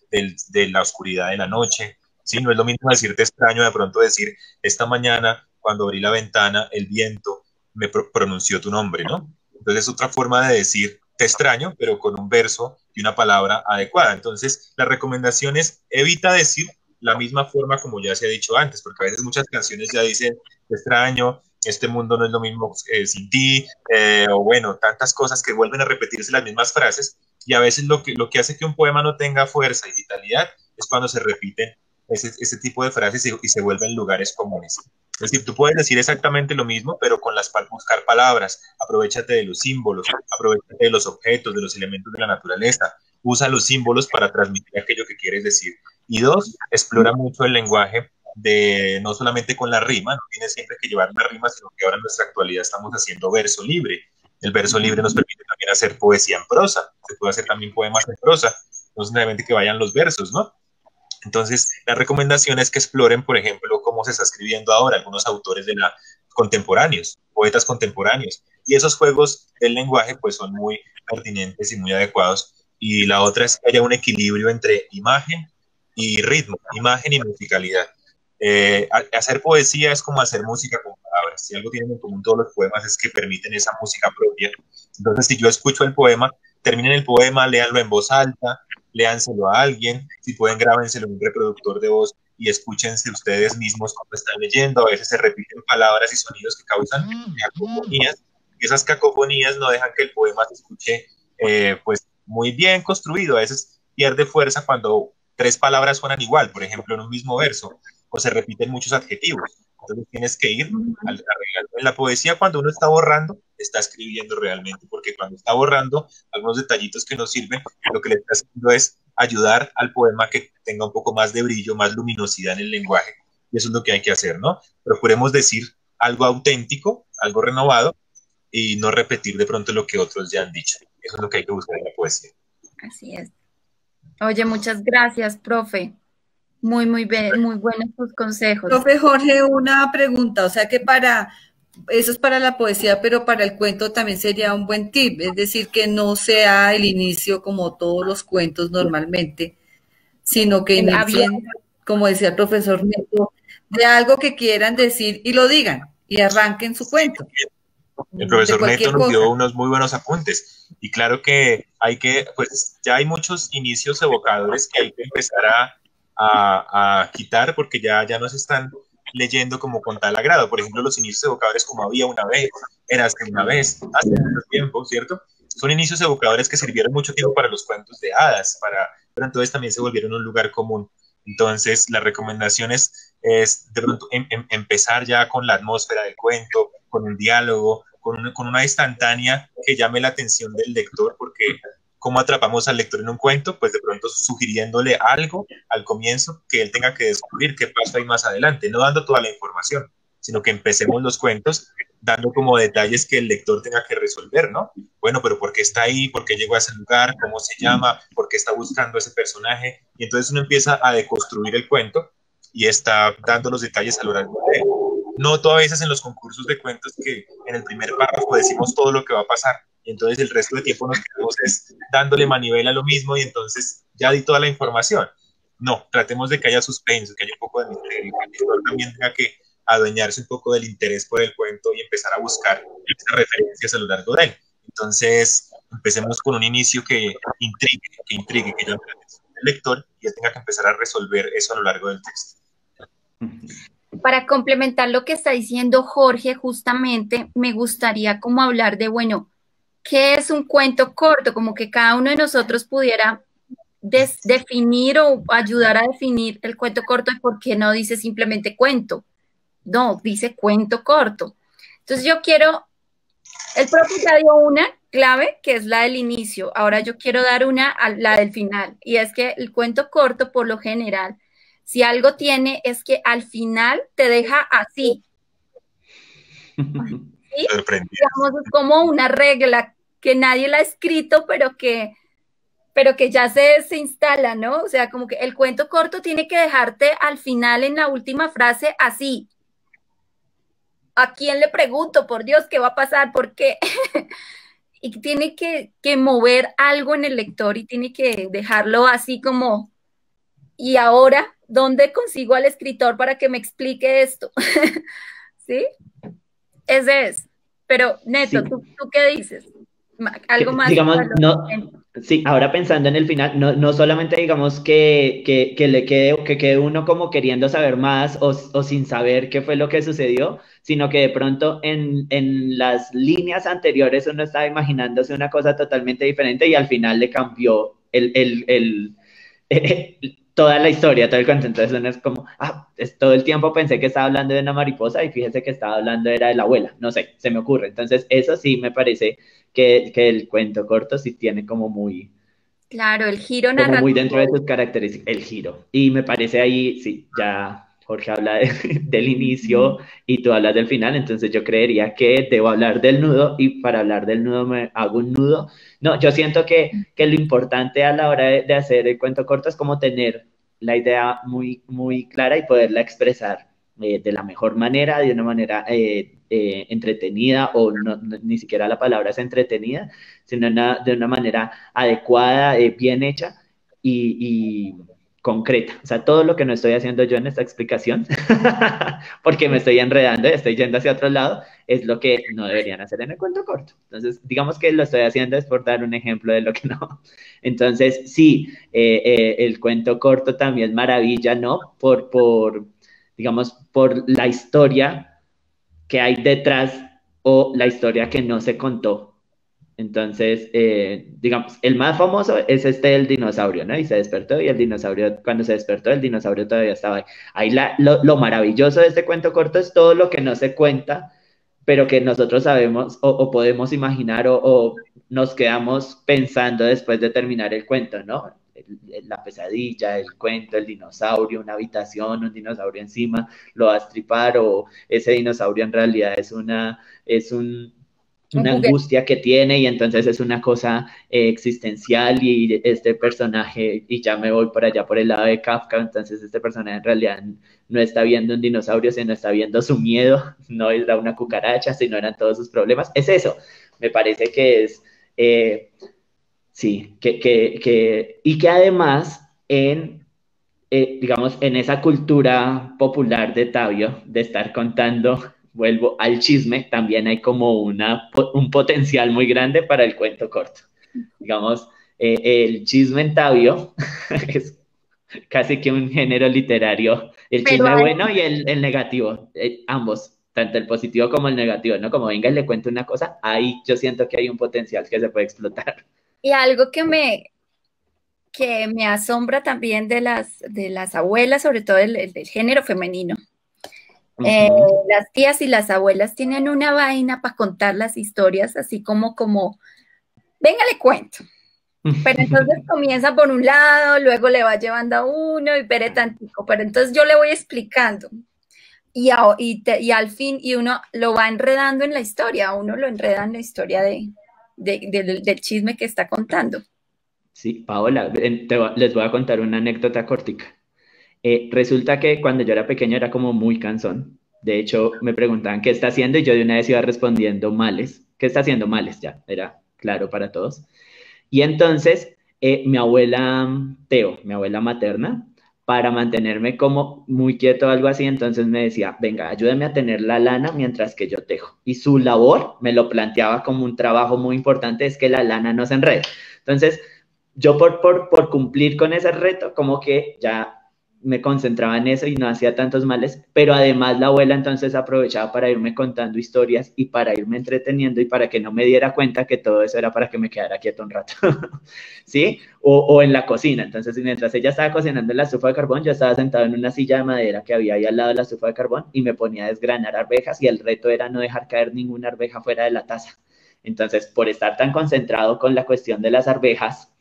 de la oscuridad de la noche. ¿Sí? No es lo mismo decir te extraño, de pronto decir esta mañana cuando abrí la ventana el viento me pronunció tu nombre, ¿no? Entonces es otra forma de decir te extraño, pero con un verso y una palabra adecuada. Entonces la recomendación es evita decir la misma forma como ya se ha dicho antes, porque a veces muchas canciones ya dicen te extraño, este mundo no es lo mismo sin ti, o bueno, tantas cosas que vuelven a repetirse las mismas frases, y a veces lo que hace que un poema no tenga fuerza y vitalidad es cuando se repiten ese tipo de frases y se vuelven lugares comunes. Es decir, tú puedes decir exactamente lo mismo, pero con buscar palabras, aprovéchate de los símbolos, aprovéchate de los objetos, de los elementos de la naturaleza, usa los símbolos para transmitir aquello que quieres decir. Y dos, explora mucho el lenguaje no solamente con la rima, no tienes siempre que llevar una rima, sino que ahora en nuestra actualidad estamos haciendo verso libre. El verso libre nos permite también hacer poesía en prosa, se puede hacer también poemas en prosa, no simplemente que vayan los versos, ¿no? Entonces, la recomendación es que exploren, por ejemplo, cómo se está escribiendo ahora algunos autores contemporáneos, poetas contemporáneos, y esos juegos del lenguaje pues son muy pertinentes y muy adecuados. Y la otra es que haya un equilibrio entre imagen y ritmo, imagen y musicalidad. Hacer poesía es como hacer música con palabras. Si algo tienen en común todos los poemas es que permiten esa música propia. Entonces, si yo escucho el poema, terminen el poema, léanlo en voz alta, léanselo a alguien, si pueden grábenselo en un reproductor de voz y escúchense ustedes mismos cuando están leyendo. A veces se repiten palabras y sonidos que causan cacofonías. Esas cacofonías no dejan que el poema se escuche pues muy bien construido. A veces pierde fuerza cuando 3 palabras suenan igual, por ejemplo, en un mismo verso, o se repiten muchos adjetivos. Entonces tienes que ir al arreglarlo. En la poesía, cuando uno está borrando, está escribiendo realmente, porque cuando está borrando algunos detallitos que nos sirven, lo que le está haciendo es ayudar al poema que tenga un poco más de brillo, más luminosidad en el lenguaje. Y eso es lo que hay que hacer, ¿no? Procuremos decir algo auténtico, algo renovado, y no repetir de pronto lo que otros ya han dicho. Eso es lo que hay que buscar en la poesía. Así es. Oye, muchas gracias, profe. Muy, muy buenos tus consejos. Profe Jorge, una pregunta, o sea que eso es para la poesía, pero para el cuento también sería un buen tip, es decir, que no sea el inicio como todos los cuentos normalmente, sino que inicien, como decía el profesor Neto, de algo que quieran decir y lo digan, y arranquen su cuento. El profesor Neto nos dio unos muy buenos apuntes, y claro que pues ya hay muchos inicios evocadores que hay que empezar a quitar, porque ya no se están leyendo como con tal agrado. Por ejemplo, los inicios evocadores como había una vez, érase una vez, hace mucho tiempo, ¿cierto? Son inicios evocadores que sirvieron mucho tiempo para los cuentos de hadas, pero entonces también se volvieron un lugar común. Entonces, la recomendación es de pronto empezar ya con la atmósfera del cuento, con un diálogo, con una instantánea que llame la atención del lector, porque ¿cómo atrapamos al lector en un cuento? Pues de pronto sugiriéndole algo al comienzo que él tenga que descubrir qué pasa ahí más adelante, no dando toda la información, sino que empecemos los cuentos dando como detalles que el lector tenga que resolver, ¿no? Bueno, pero ¿por qué está ahí? ¿Por qué llegó a ese lugar? ¿Cómo se llama? ¿Por qué está buscando a ese personaje? Y entonces uno empieza a deconstruir el cuento y está dando los detalles a lo largo de él. Noto a veces en los concursos de cuentos que en el primer párrafo decimos todo lo que va a pasar, y entonces el resto de tiempo nos quedamos dándole manivela a lo mismo, y entonces ya di toda la información. No, tratemos de que haya suspenso, que haya un poco de misterio, que el lector también tenga que adueñarse un poco del interés por el cuento y empezar a buscar esas referencias a lo largo de él. Entonces, empecemos con un inicio que intrigue, que llame la atención del lector, y él tenga que empezar a resolver eso a lo largo del texto. Para complementar lo que está diciendo Jorge, justamente me gustaría como hablar de, bueno, ¿qué es un cuento corto? Como que cada uno de nosotros pudiera definir o ayudar a definir el cuento corto, y por qué no dice simplemente cuento. No, dice cuento corto. Entonces el profe ya dio una clave, que es la del inicio. Ahora yo quiero dar la del final, y es que el cuento corto, por lo general, si algo tiene, es que al final te deja así. ¿Sí? Digamos, es como una regla que nadie la ha escrito, pero que ya se instala, ¿no? O sea, como que el cuento corto tiene que dejarte al final, en la última frase, así. ¿A quién le pregunto? Por Dios, ¿qué va a pasar? ¿Por qué? Y tiene que mover algo en el lector, y tiene que dejarlo así como, ¿y ahora dónde consigo al escritor para que me explique esto? ¿Sí? Ese es. Pero, Neto, sí. ¿tú qué dices? Algo más. Digamos, no, sí, ahora pensando en el final, no solamente digamos que quede uno como queriendo saber más o sin saber qué fue lo que sucedió, sino que de pronto en las líneas anteriores uno estaba imaginándose una cosa totalmente diferente, y al final le cambió toda la historia, todo el cuento. Entonces uno es como, todo el tiempo pensé que estaba hablando de una mariposa y fíjese que estaba hablando era de la abuela, no sé, se me ocurre. Entonces eso sí me parece que el cuento corto sí tiene como muy... Claro, el giro narrativo. Como muy dentro de sus características, el giro. Y me parece ahí, sí, ya Jorge habla del inicio y tú hablas del final, entonces yo creería que debo hablar del nudo, y para hablar del nudo me hago un nudo. No, yo siento que lo importante a la hora de hacer el cuento corto es como tener la idea muy, muy clara y poderla expresar de la mejor manera, de una manera entretenida, o ni siquiera la palabra es entretenida, sino de una manera adecuada, bien hecha, y concreta. O sea, todo lo que no estoy haciendo yo en esta explicación, porque me estoy enredando y estoy yendo hacia otro lado, es lo que no deberían hacer en el cuento corto. Entonces, digamos que lo estoy haciendo es por dar un ejemplo de lo que no. Entonces, sí, el cuento corto también es maravilla, ¿no? Digamos, por la historia que hay detrás o la historia que no se contó. Entonces, digamos, el más famoso es este del dinosaurio, ¿no? Y se despertó y el dinosaurio, cuando se despertó, el dinosaurio todavía estaba ahí. Ahí lo maravilloso de este cuento corto es todo lo que no se cuenta, pero que nosotros sabemos o podemos imaginar o nos quedamos pensando después de terminar el cuento, ¿no? La pesadilla, el cuento, el dinosaurio, una habitación, un dinosaurio encima, lo va a estripar o ese dinosaurio en realidad es una angustia que tiene y entonces es una cosa existencial y este personaje, y ya me voy por allá por el lado de Kafka, entonces este personaje en realidad no está viendo un dinosaurio, sino está viendo su miedo, no era una cucaracha, sino eran todos sus problemas. Es eso, me parece que es, sí, y que además digamos, en esa cultura popular de Tabio, de estar contando, vuelvo al chisme, también hay como un potencial muy grande para el cuento corto. Digamos, el chisme en Tabio es casi que un género literario, el Pero chisme hay, bueno y el negativo, ambos, tanto el positivo como el negativo, ¿no? Como venga y le cuento una cosa, ahí yo siento que hay un potencial que se puede explotar. y algo que me asombra también de las abuelas, sobre todo del género femenino. Eh, Uh-huh. las tías y las abuelas tienen una vaina para contar las historias, así como, venga, le cuento. Pero entonces comienza por un lado, luego le va llevando a uno y pere tantico, pero entonces yo le voy explicando. Y al fin, y uno lo va enredando en la historia, uno lo enreda en la historia del chisme que está contando. Sí, Paola, les voy a contar una anécdota cortica. Resulta que cuando yo era pequeño era como muy cansón. De hecho, me preguntaban qué está haciendo y yo de una vez iba respondiendo males. ¿Qué está haciendo males? Ya, era claro para todos. Y entonces, mi abuela Teo, mi abuela materna, para mantenerme como muy quieto o algo así, entonces me decía, venga, ayúdame a tener la lana mientras que yo tejo. Y su labor me lo planteaba como un trabajo muy importante, es que la lana no se enrede. Entonces, yo por cumplir con ese reto, como que ya me concentraba en eso y no hacía tantos males, pero además la abuela entonces aprovechaba para irme contando historias y para irme entreteniendo y para que no me diera cuenta que todo eso era para que me quedara quieto un rato, ¿sí? O en la cocina, entonces mientras ella estaba cocinando en la estufa de carbón, yo estaba sentado en una silla de madera que había ahí al lado de la estufa de carbón y me ponía a desgranar arvejas y el reto era no dejar caer ninguna arveja fuera de la taza. Entonces, por estar tan concentrado con la cuestión de las arvejas,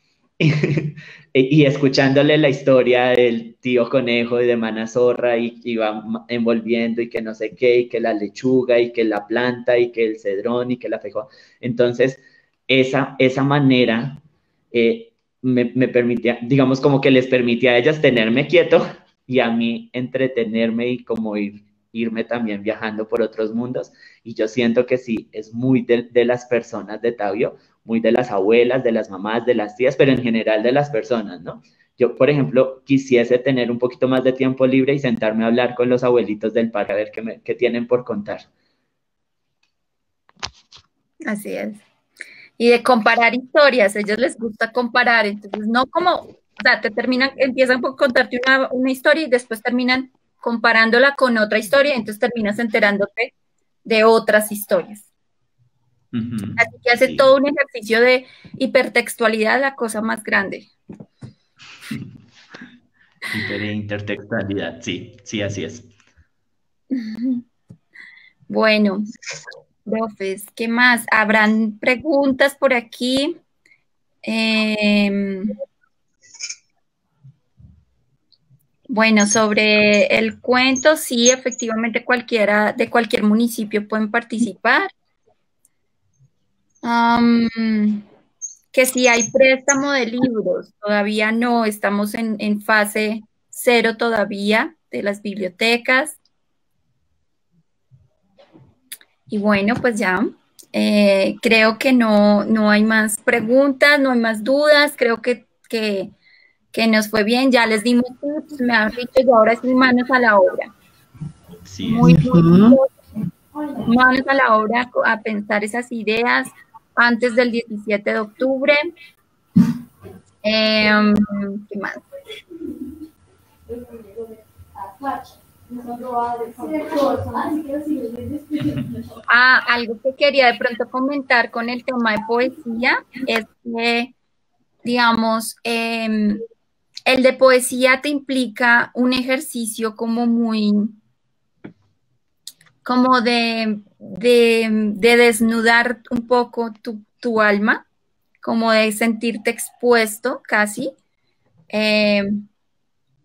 y escuchándole la historia del tío conejo y de Mana Zorra y va envolviendo y que no sé qué, y que la lechuga y que la planta y que el cedrón y que la fejó. Entonces, esa manera me permitía, digamos, como que les permitía a ellas tenerme quieto y a mí entretenerme y como irme también viajando por otros mundos. Y yo siento que sí, es muy de las personas de Tabio, muy de las abuelas, de las mamás, de las tías, pero en general de las personas, ¿no? Yo, por ejemplo, quisiese tener un poquito más de tiempo libre y sentarme a hablar con los abuelitos del parque a ver qué tienen por contar. Así es. Y de comparar historias, a ellos les gusta comparar, entonces no como, o sea, empiezan por contarte una historia y después terminan comparándola con otra historia, y entonces terminas enterándote de otras historias. Uh-huh. Así que hace Sí. todo un ejercicio de hipertextualidad, la cosa más grande. Intertextualidad, sí, sí, así es. Bueno, profes, ¿qué más? ¿Habrán preguntas por aquí? Bueno, sobre el cuento, sí, efectivamente cualquiera de cualquier municipio pueden participar. Que si hay préstamo de libros, todavía no, estamos en fase cero todavía de las bibliotecas. Y bueno, pues ya, creo que no hay más preguntas, no hay más dudas, creo que que nos fue bien, ya les dimos tips, me han dicho, y ahora sí, manos a la obra. Sí, Muy bien. Manos a la obra a pensar esas ideas antes del 17 de octubre. ¿Qué más? Algo que quería de pronto comentar con el tema de poesía es que, digamos, el de poesía te implica un ejercicio como muy, como de desnudar un poco tu alma, como de sentirte expuesto casi,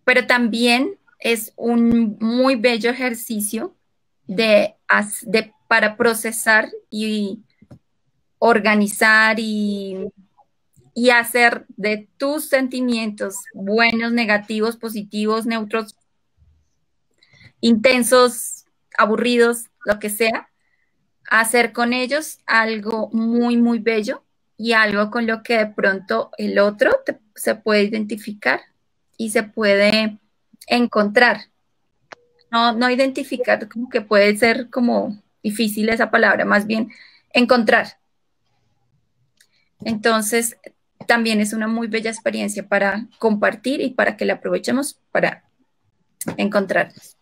pero también es un muy bello ejercicio para procesar y organizar y hacer de tus sentimientos buenos, negativos, positivos, neutros, intensos, aburridos, lo que sea, hacer con ellos algo muy, muy bello y algo con lo que de pronto el otro se puede identificar y se puede encontrar. No identificar, como que puede ser como difícil esa palabra, más bien encontrar. Entonces, también es una muy bella experiencia para compartir y para que la aprovechemos para encontrarnos.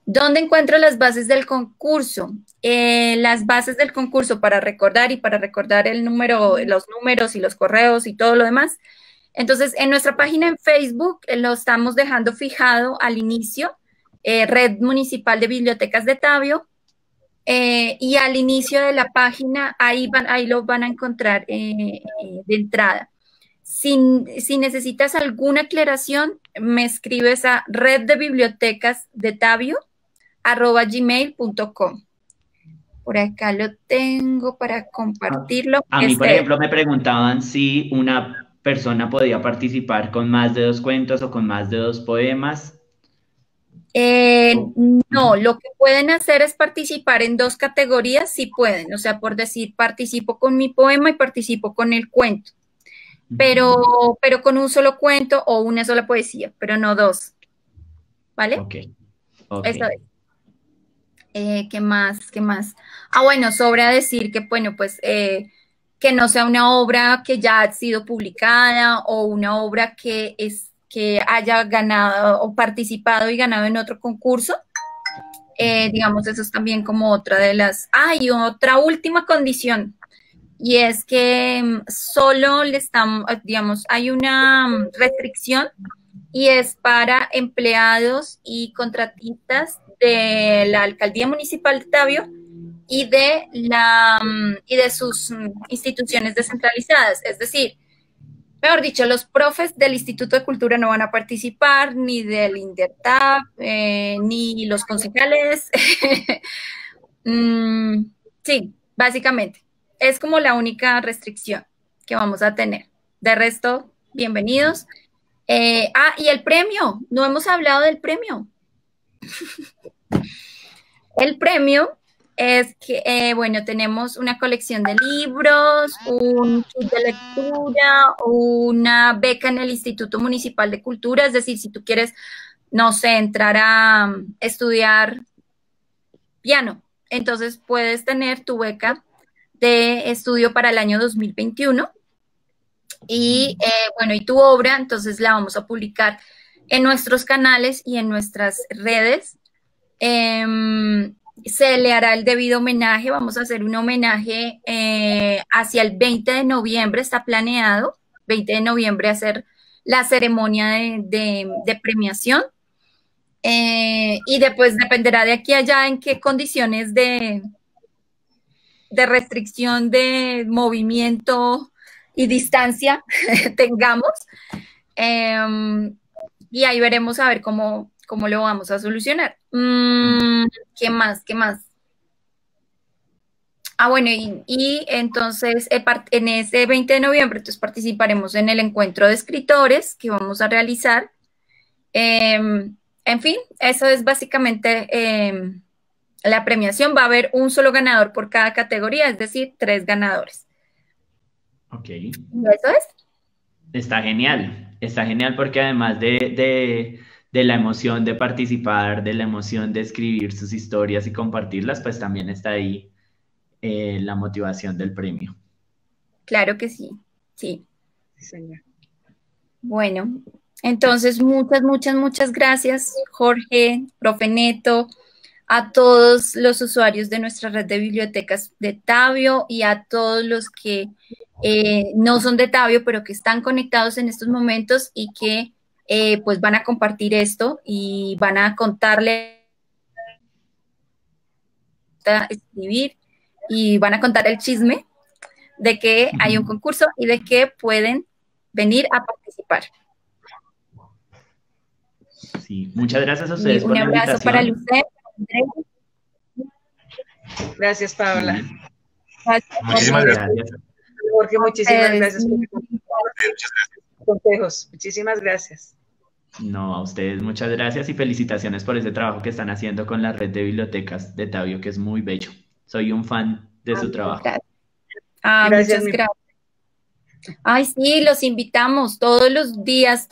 ¿Dónde encuentro las bases del concurso? Las bases del concurso para recordar el número, los números y los correos y todo lo demás. Entonces, en nuestra página en Facebook lo estamos dejando fijado al inicio, Red Municipal de Bibliotecas de Tabio, y al inicio de la página, ahí lo van a encontrar de entrada. Si necesitas alguna aclaración, me escribes a reddebibliotecasdetabio@gmail.com. Por acá lo tengo para compartirlo. A mí, por ejemplo, me preguntaban si una persona podía participar con más de 2 cuentos o con más de 2 poemas. No, lo que pueden hacer es participar en 2 categorías, si pueden, o sea, por decir, participo con mi poema y participo con el cuento, pero con un solo cuento o una sola poesía, pero no 2, ¿vale? Ok. Eso es. ¿Qué más? ¿Qué más? Bueno, sobra decir que, bueno, pues que no sea una obra que ya ha sido publicada o una obra que haya ganado o participado y ganado en otro concurso. Digamos, eso es también como otra de las... y otra última condición, y es que solo le estamos, digamos, hay una restricción y es para empleados y contratistas de la Alcaldía Municipal de Tabio y de sus instituciones descentralizadas. Es decir, mejor dicho, los profes del Instituto de Cultura no van a participar, ni del INDERTAP, ni los concejales. Sí, básicamente. Es como la única restricción que vamos a tener. De resto, bienvenidos. Y el premio, no hemos hablado del premio. El premio es que, bueno, tenemos una colección de libros, un kit de lectura, una beca en el Instituto Municipal de Cultura, es decir, si tú quieres, no sé, entrar a estudiar piano, entonces puedes tener tu beca de estudio para el año 2021 y, bueno, y tu obra, entonces la vamos a publicar en nuestros canales y en nuestras redes. Se le hará el debido homenaje, vamos a hacer un homenaje hacia el 20 de noviembre, está planeado, 20 de noviembre hacer la ceremonia de premiación, y después dependerá de aquí a allá en qué condiciones de restricción de movimiento y distancia tengamos, y ahí veremos a ver cómo lo vamos a solucionar. ¿Qué más? ¿Qué más? Bueno, y entonces en ese 20 de noviembre entonces participaremos en el encuentro de escritores que vamos a realizar. En fin, eso es básicamente la premiación. Va a haber un solo ganador por cada categoría, es decir, 3 ganadores. Ok. ¿Y eso es? Está genial porque además de la emoción de participar, de la emoción de escribir sus historias y compartirlas, pues también está ahí la motivación del premio. Claro que sí, sí. Sí, señor. Bueno, entonces muchas gracias, Jorge, profe Neto, a todos los usuarios de nuestra red de bibliotecas de Tabio y a todos los que no son de Tabio, pero que están conectados en estos momentos y que pues van a compartir esto y van a contarle, a escribir y van a contar el chisme de que hay un concurso y de que pueden venir a participar. Sí, muchas gracias a ustedes por la invitación. Un abrazo para Lucía. Gracias, Paola. Sí. Muchísimas gracias. Jorge, muchísimas gracias por los consejos. Muchísimas gracias. No, a ustedes muchas gracias y felicitaciones por ese trabajo que están haciendo con la red de bibliotecas de Tabio, que es muy bello. Soy un fan de su trabajo. Gracias. Gracias, muchas gracias. Ay, sí, los invitamos todos los días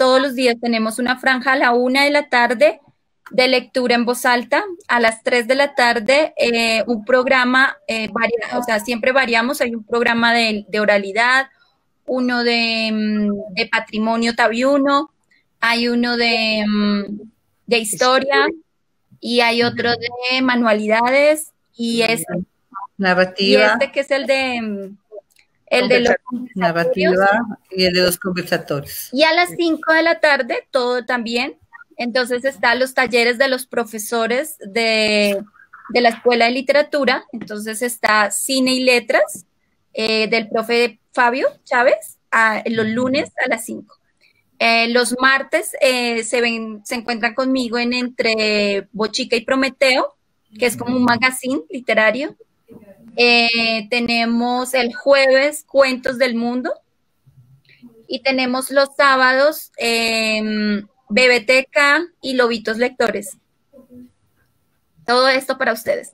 tenemos una franja a la 1 de la tarde de lectura en voz alta, a las 3 de la tarde un programa, o sea, siempre variamos, hay un programa de oralidad, uno de patrimonio tabiuno, hay uno de historia y hay otro de manualidades y narrativa. Y que es el de los narrativa y el de los conversatorios. Y a las 5 de la tarde, todo también. Entonces están los talleres de los profesores de la Escuela de Literatura. Entonces está Cine y Letras del profe Fabio Chávez los lunes a las 5. Los martes se encuentran conmigo en Entre Bochica y Prometeo, que es como un magazine literario. Tenemos el jueves Cuentos del Mundo y tenemos los sábados Bebeteca y Lobitos Lectores. Todo esto para ustedes.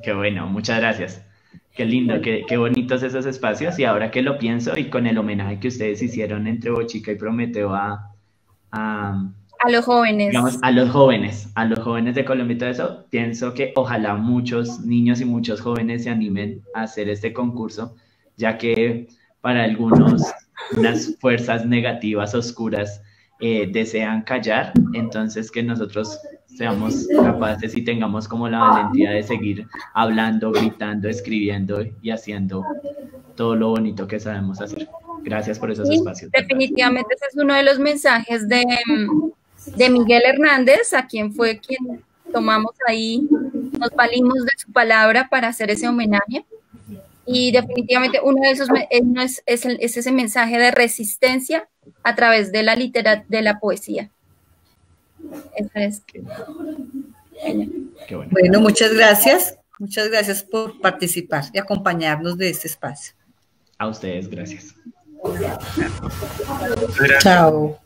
Qué bueno, muchas gracias. Qué lindo, qué bonitos esos espacios. Y ahora que lo pienso y con el homenaje que ustedes hicieron entre Bochica y Prometeo a los jóvenes. Digamos, a los jóvenes de Colombia y todo eso, pienso que ojalá muchos niños y muchos jóvenes se animen a hacer este concurso, ya que para algunos unas fuerzas negativas, oscuras, desean callar, entonces que nosotros seamos capaces y tengamos como la valentía de seguir hablando, gritando, escribiendo y haciendo todo lo bonito que sabemos hacer. Gracias por esos espacios. Definitivamente ese es uno de los mensajes de Miguel Hernández, a quien fue quien tomamos ahí, nos valimos de su palabra para hacer ese homenaje. Y definitivamente uno de esos es ese mensaje de resistencia a través de la poesía. Eso es. Qué bueno. Bueno, muchas gracias. Muchas gracias por participar y acompañarnos de este espacio. A ustedes, gracias. Chao.